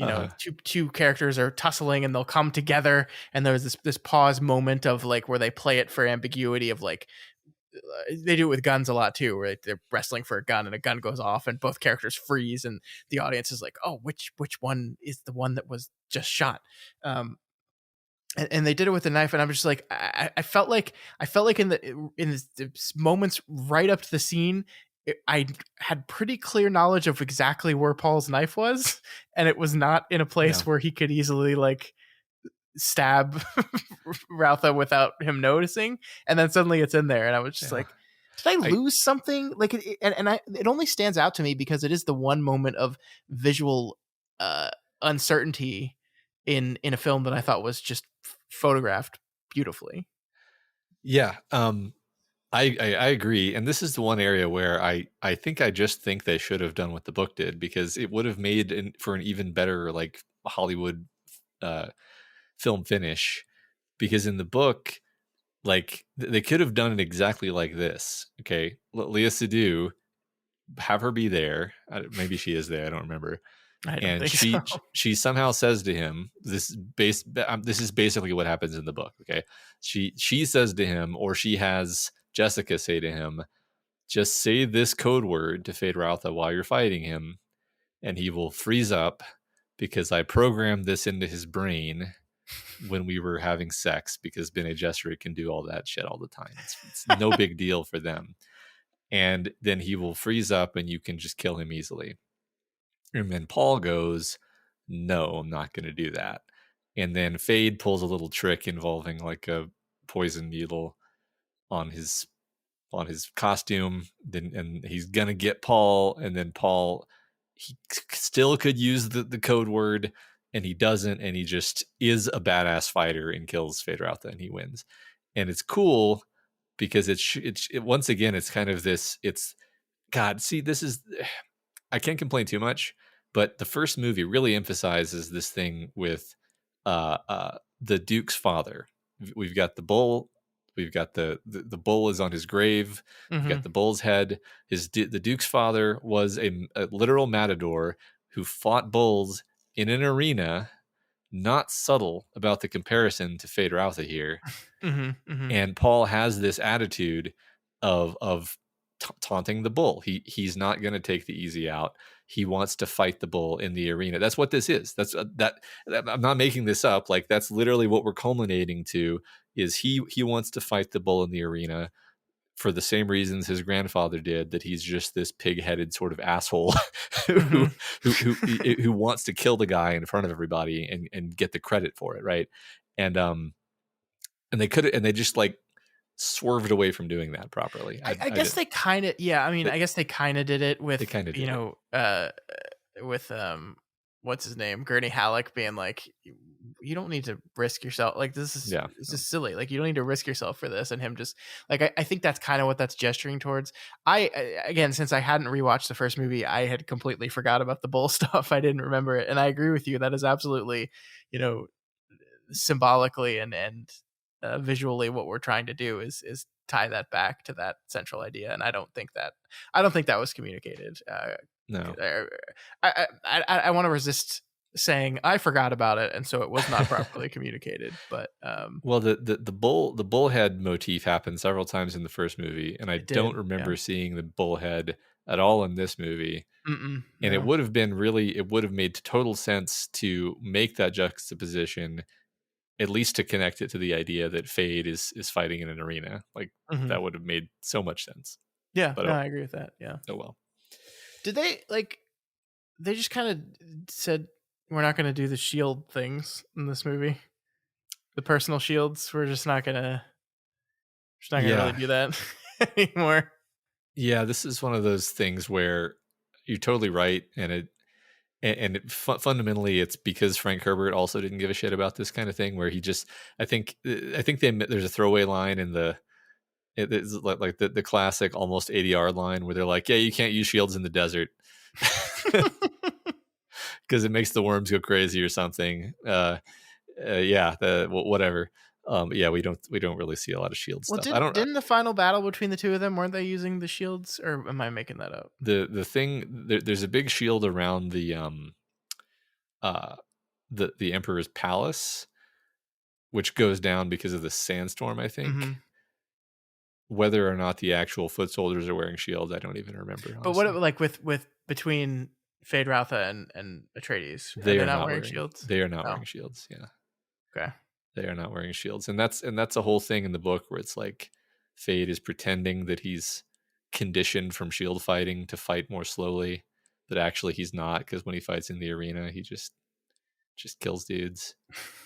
two characters are tussling and they'll come together, and there's this pause moment of like where they play it for ambiguity of like, they do it with guns a lot too, where they're wrestling for a gun and a gun goes off and both characters freeze and the audience is like, oh, which one is the one that was just shot? And they did it with the knife, and I'm just like, I felt like in the moments right up to the scene, I had pretty clear knowledge of exactly where Paul's knife was, and it was not in a place where he could easily like stab Rautha without him noticing, and then suddenly it's in there, and I was just like, did I lose something? Like, it only stands out to me because it is the one moment of visual uncertainty in a film that I thought was just photographed beautifully. Yeah, I agree, and this is the one area where I think they should have done what the book did, because it would have made for an even better like Hollywood film finish. Because in the book, like they could have done it exactly like this. Okay, Leia Seydoux, have her be there. Maybe she is there. I don't remember. And she somehow says to him, this is basically what happens in the book. Okay, she says to him, or she has Jessica say to him, just say this code word to Feyd-Rautha while you're fighting him, and he will freeze up, because I programmed this into his brain when we were having sex, because Bene Gesserit can do all that shit all the time. It's no big deal for them. And then he will freeze up and you can just kill him easily. And then Paul goes, no, I'm not going to do that. And then Feyd pulls a little trick involving like a poison needle on his costume. And he's going to get Paul. And then Paul, he still could use the code word, and he doesn't. And he just is a badass fighter and kills Feyd-Rautha, and he wins. And it's cool because it once again, it's kind of this, I can't complain too much, but the first movie really emphasizes this thing with the Duke's father. We've got the bull. We've got the bull is on his grave. We've got the bull's head. The Duke's father was a literal matador who fought bulls in an arena. Not subtle about the comparison to Feyd-Rautha here. And Paul has this attitude of taunting the bull. He's not going to take the easy out. He wants to fight the bull in the arena. That's what this is. That I'm not making this up. Like, that's literally what we're culminating to, is he wants to fight the bull in the arena for the same reasons his grandfather did, that he's just this pig-headed sort of asshole who wants to kill the guy in front of everybody and get the credit for it, right? And they just like swerved away from doing that properly. I guess they kind of, I guess they kind of did it with, with what's his name, Gurney Halleck, being like, you don't need to risk yourself, like this is silly, like you don't need to risk yourself for this, and him just like, I think that's kind of what that's gesturing towards. Again, since I hadn't rewatched the first movie, I had completely forgot about the bull stuff. I didn't remember it, and I agree with you, that is absolutely, symbolically and visually what we're trying to do is tie that back to that central idea, and I don't think that was communicated. No, I want to resist saying I forgot about it, and so it was not properly communicated. But well, the bullhead motif happened several times in the first movie, and I don't remember seeing the bullhead at all in this movie. And it would have made total sense to make that juxtaposition, at least to connect it to the idea that Feyd is fighting in an arena. Like that would have made so much sense. Yeah, but I agree with that. Yeah. Oh well. Did they just kind of said, we're not going to do the shield things in this movie? The personal shields, we're just not going to really do that anymore. Yeah, this is one of those things where you're totally right, and fundamentally it's because Frank Herbert also didn't give a shit about this kind of thing, where he just, I think there's a throwaway line in it's like the classic almost 80-yard line where they're like, yeah, you can't use shields in the desert because it makes the worms go crazy or something. Whatever. Yeah, we don't really see a lot of shield Well, stuff. I don't. didn't the final battle between the two of them, weren't they using the shields, or am I making that up? The thing there's a big shield around the the Emperor's palace, which goes down because of the sandstorm, I think. Mm-hmm. Whether or not the actual foot soldiers are wearing shields, I don't even remember, honestly. But what, like, with between Feyd-Rautha and Atreides, They are are not not wearing wearing shields? they are not Oh, wearing shields. Yeah. okay. They are not wearing shields. And that's a whole thing in the book where it's like Feyd is pretending that he's conditioned from shield fighting to fight more slowly, but actually he's not, because when he fights in the arena, he just kills dudes.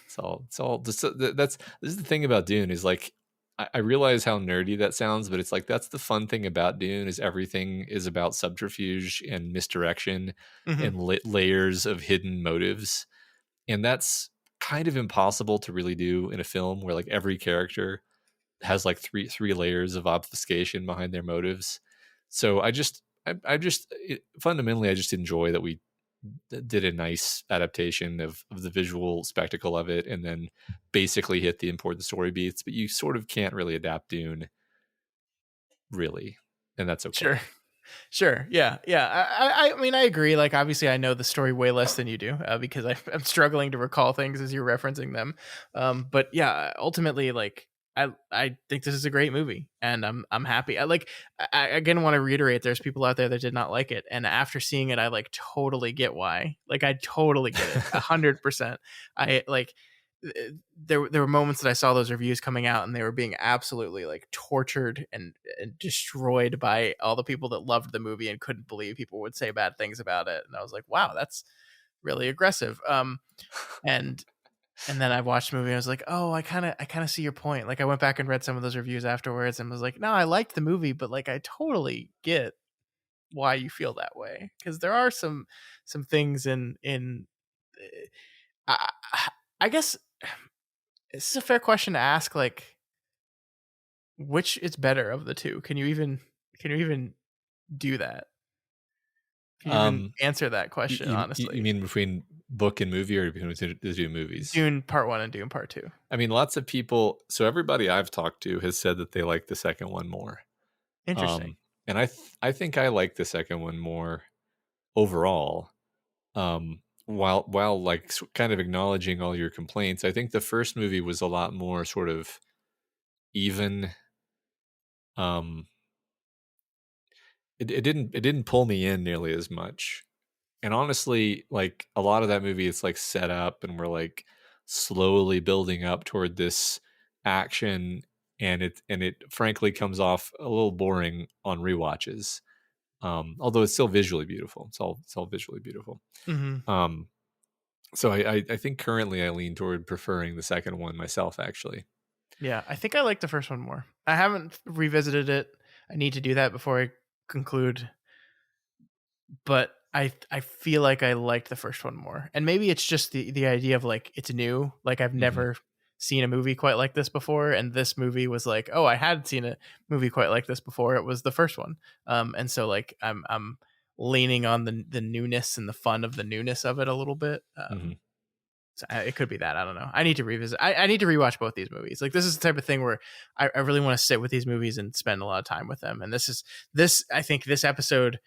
It's all this is the thing about Dune, is like, I realize how nerdy that sounds, but it's like, that's the fun thing about Dune, is everything is about subterfuge and misdirection Mm-hmm. and layers of hidden motives. And that's kind of impossible to really do in a film where like every character has like three layers of obfuscation behind their motives. So fundamentally, I just enjoy that we did a nice adaptation of the visual spectacle of it, and then basically hit the important story beats. But you sort of can't really adapt Dune, really, and that's okay. Sure. Yeah. I mean, I agree. Like, obviously, I know the story way less than you do, because I'm struggling to recall things as you're referencing them. But yeah, ultimately, like, I think this is a great movie, and I'm happy. I again want to reiterate, there's people out there that did not like it, and after seeing it, I like totally get why. Like, I totally get it, 100%. I like. There were moments that I saw those reviews coming out, and they were being absolutely like tortured and destroyed by all the people that loved the movie and couldn't believe people would say bad things about it. And I was like, wow, that's really aggressive. And then I watched the movie and I was like, oh, I kind of see your point. Like, I went back and read some of those reviews afterwards and was like, no, I liked the movie, but like, I totally get why you feel that way, because there are some things in I, I guess this is a fair question to ask, like, which is better of the two? Can you even do that? Can you even answer that question, honestly? You mean between book and movie, or between the two movies? Dune Part 1 and Dune Part 2. I mean, lots of people, so everybody I've talked to has said that they like the second one more. Interesting. And I think I like the second one more overall. While like kind of acknowledging all your complaints, I think the first movie was a lot more sort of even. It didn't pull me in nearly as much. And honestly, like, a lot of that movie, it's like set up, and we're like slowly building up toward this action, and it frankly comes off a little boring on rewatches. Although it's still visually beautiful. It's all visually beautiful. Mm-hmm. So I think currently I lean toward preferring the second one myself, actually. Yeah, I think I like the first one more. I haven't revisited it. I need to do that before I conclude. But I feel like I liked the first one more. And maybe it's just the idea of like, it's new. Like, I've never seen a movie quite like this before, and this movie was like, oh, I had seen a movie quite like this before. It was the first one. And so like I'm leaning on the newness and the fun of the newness of it a little bit. So it could be that. I don't know. I need to revisit. I need to rewatch both these movies. Like, this is the type of thing where I really want to sit with these movies and spend a lot of time with them. And I think this episode,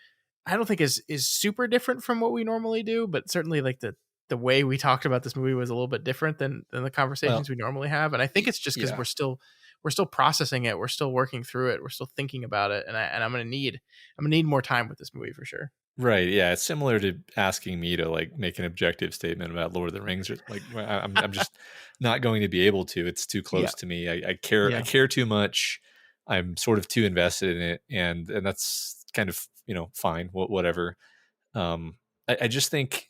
I don't think is super different from what we normally do, but certainly like the way we talked about this movie was a little bit different than the conversations we normally have. And I think it's just because we're still processing it. We're still working through it. We're still thinking about it. And I'm going to need more time with this movie for sure. Right. Yeah. It's similar to asking me to like make an objective statement about Lord of the Rings, or like, I'm just not going to be able to. It's too close to me. I care. I care too much. I'm sort of too invested in it, and that's kind of, fine. Whatever. I just think,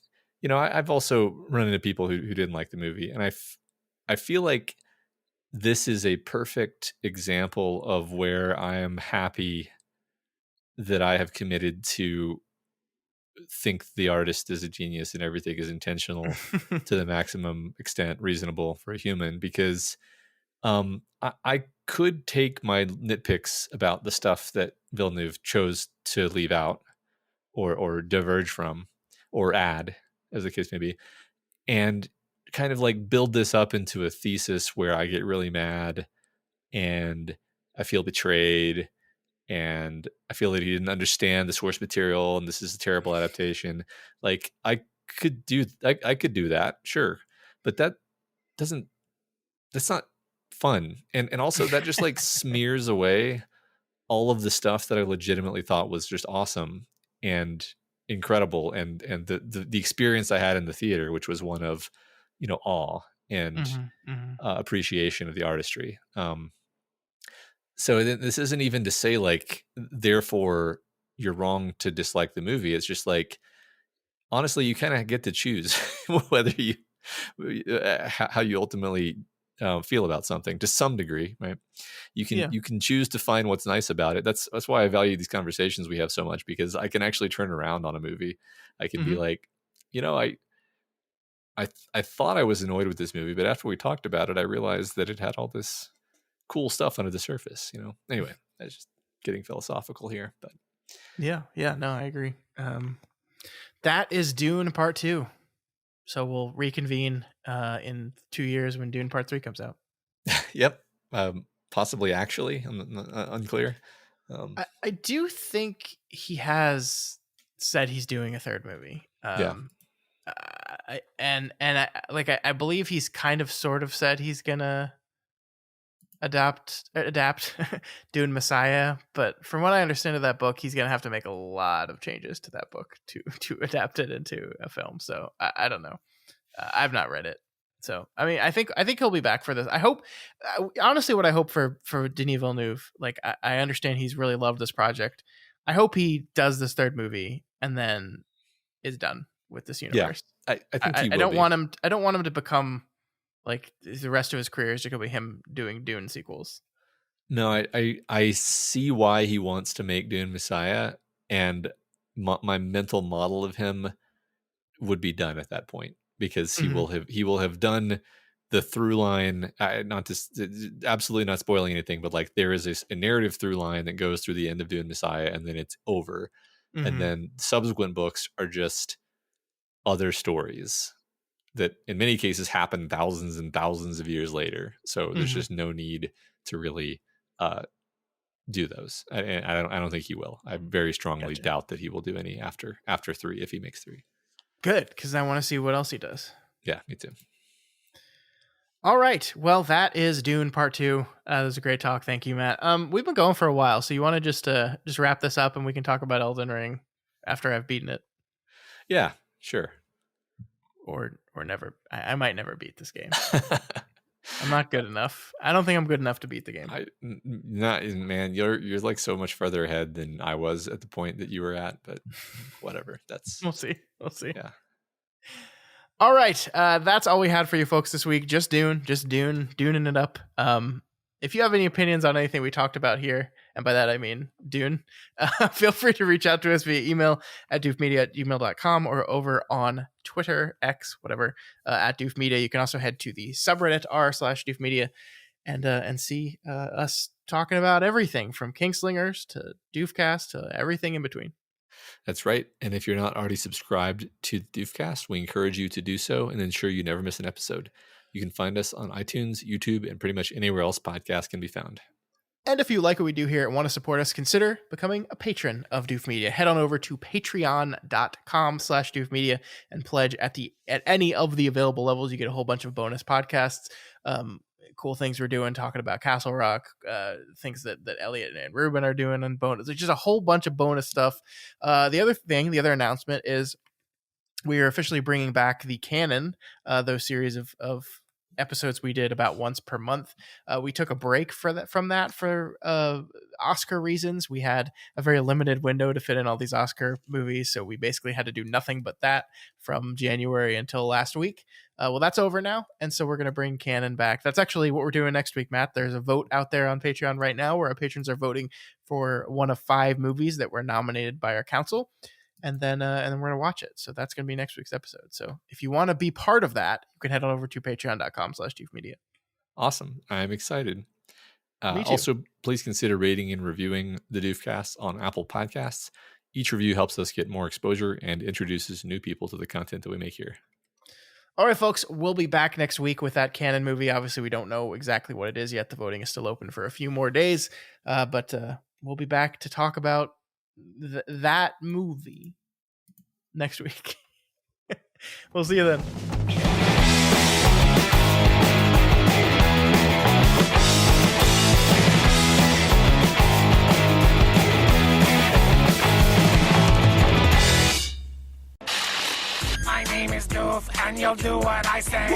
I've also run into people who didn't like the movie, and I feel like this is a perfect example of where I am happy that I have committed to think the artist is a genius and everything is intentional to the maximum extent reasonable for a human, because I could take my nitpicks about the stuff that Villeneuve chose to leave out or diverge from or add, as the case may be, and kind of like build this up into a thesis where I get really mad and I feel betrayed and I feel that he didn't understand the source material and this is a terrible adaptation. Like I could do that, sure. But that's not fun. And also that just like smears away all of the stuff that I legitimately thought was just awesome and incredible and the experience I had in the theater, which was one of, awe and appreciation of the artistry. So this isn't even to say like, therefore you're wrong to dislike the movie. It's just like, honestly, you kind of get to choose whether you, how you ultimately feel about something to some degree, right? You can choose to find what's nice about it. That's why I value these conversations we have so much, because I can actually turn around on a movie. I can be like, I thought I was annoyed with this movie, but after we talked about it, I realized that it had all this cool stuff under the surface, Anyway, I was just getting philosophical here, but no, I agree. That is Dune Part 2. So we'll reconvene in 2 years when Dune Part 3 comes out. Yep. Possibly, actually. I'm unclear. I do think he has said he's doing a third movie. Yeah. I believe he's kind of sort of said he's gonna adapt Dune Messiah, but from what I understand of that book, he's gonna have to make a lot of changes to that book to adapt it into a film. So I don't know. I've not read it, so I mean, I think he'll be back for this. I hope, honestly, what I hope for Denis Villeneuve, like I understand he's really loved this project. I hope he does this third movie and then is done with this universe. Yeah, I think he will I don't be. want him. I don't want him to become like the rest of his career is going to be him doing Dune sequels. No, I see why he wants to make Dune Messiah, and my mental model of him would be done at that point, because he will have done the through line. Absolutely not spoiling anything, but like there is a narrative through line that goes through the end of Dune Messiah, and then it's over, and then subsequent books are just other stories that in many cases happen thousands and thousands of years later. So there's just no need to really do those. I don't think he will. I very strongly doubt that he will do any after 3, if he makes 3. Good, because I want to see what else he does. Yeah, me too. All right. Well, that is Dune Part 2. That was a great talk. Thank you, Matt. We've been going for a while, so you want to just wrap this up and we can talk about Elden Ring after I've beaten it? Yeah, sure. Or never. I might never beat this game. I'm not good enough. I don't think I'm good enough to beat the game. Man, you're like so much further ahead than I was at the point that you were at, but whatever. We'll see. Yeah. All right. That's all we had for you folks this week. Just Duning it up. If you have any opinions on anything we talked about here, and by that I mean Dune, feel free to reach out to us via email at doofmedia@gmail.com or over on Twitter, X, whatever, at doofmedia. You can also head to the subreddit r/doofmedia and see us talking about everything from Kingslingers to Doofcast to everything in between. That's right. And if you're not already subscribed to Doofcast, we encourage you to do so and ensure you never miss an episode. You can find us on iTunes, YouTube, and pretty much anywhere else podcasts can be found. And if you like what we do here and want to support us, consider becoming a patron of Doof Media. Head on over to patreon.com/doofmedia and pledge at any of the available levels. You get a whole bunch of bonus podcasts, cool things we're doing, talking about Castle Rock, things that Elliot and Ruben are doing on bonus. There's just a whole bunch of bonus stuff. The other announcement is we are officially bringing back the canon, those series of episodes we did about once per month. We took a break from that for Oscar reasons. We had a very limited window to fit in all these Oscar movies, so we basically had to do nothing but that from January until last week. Well, that's over now, and so we're going to bring canon back. That's actually what we're doing next week, Matt. There's a vote out there on Patreon right now where our patrons are voting for one of 5 movies that were nominated by our council. And then we're going to watch it. So that's going to be next week's episode. So if you want to be part of that, you can head on over to patreon.com/doofmedia. Awesome. I'm excited. Me too. Also, please consider rating and reviewing the Doofcast on Apple Podcasts. Each review helps us get more exposure and introduces new people to the content that we make here. All right, folks, we'll be back next week with that canon movie. Obviously, we don't know exactly what it is yet. The voting is still open for a few more days, but we'll be back to talk about that movie next week. We'll see you then. My name is Doof, and you'll do what I say.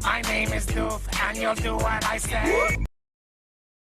My name is Doof, and you'll do what I say.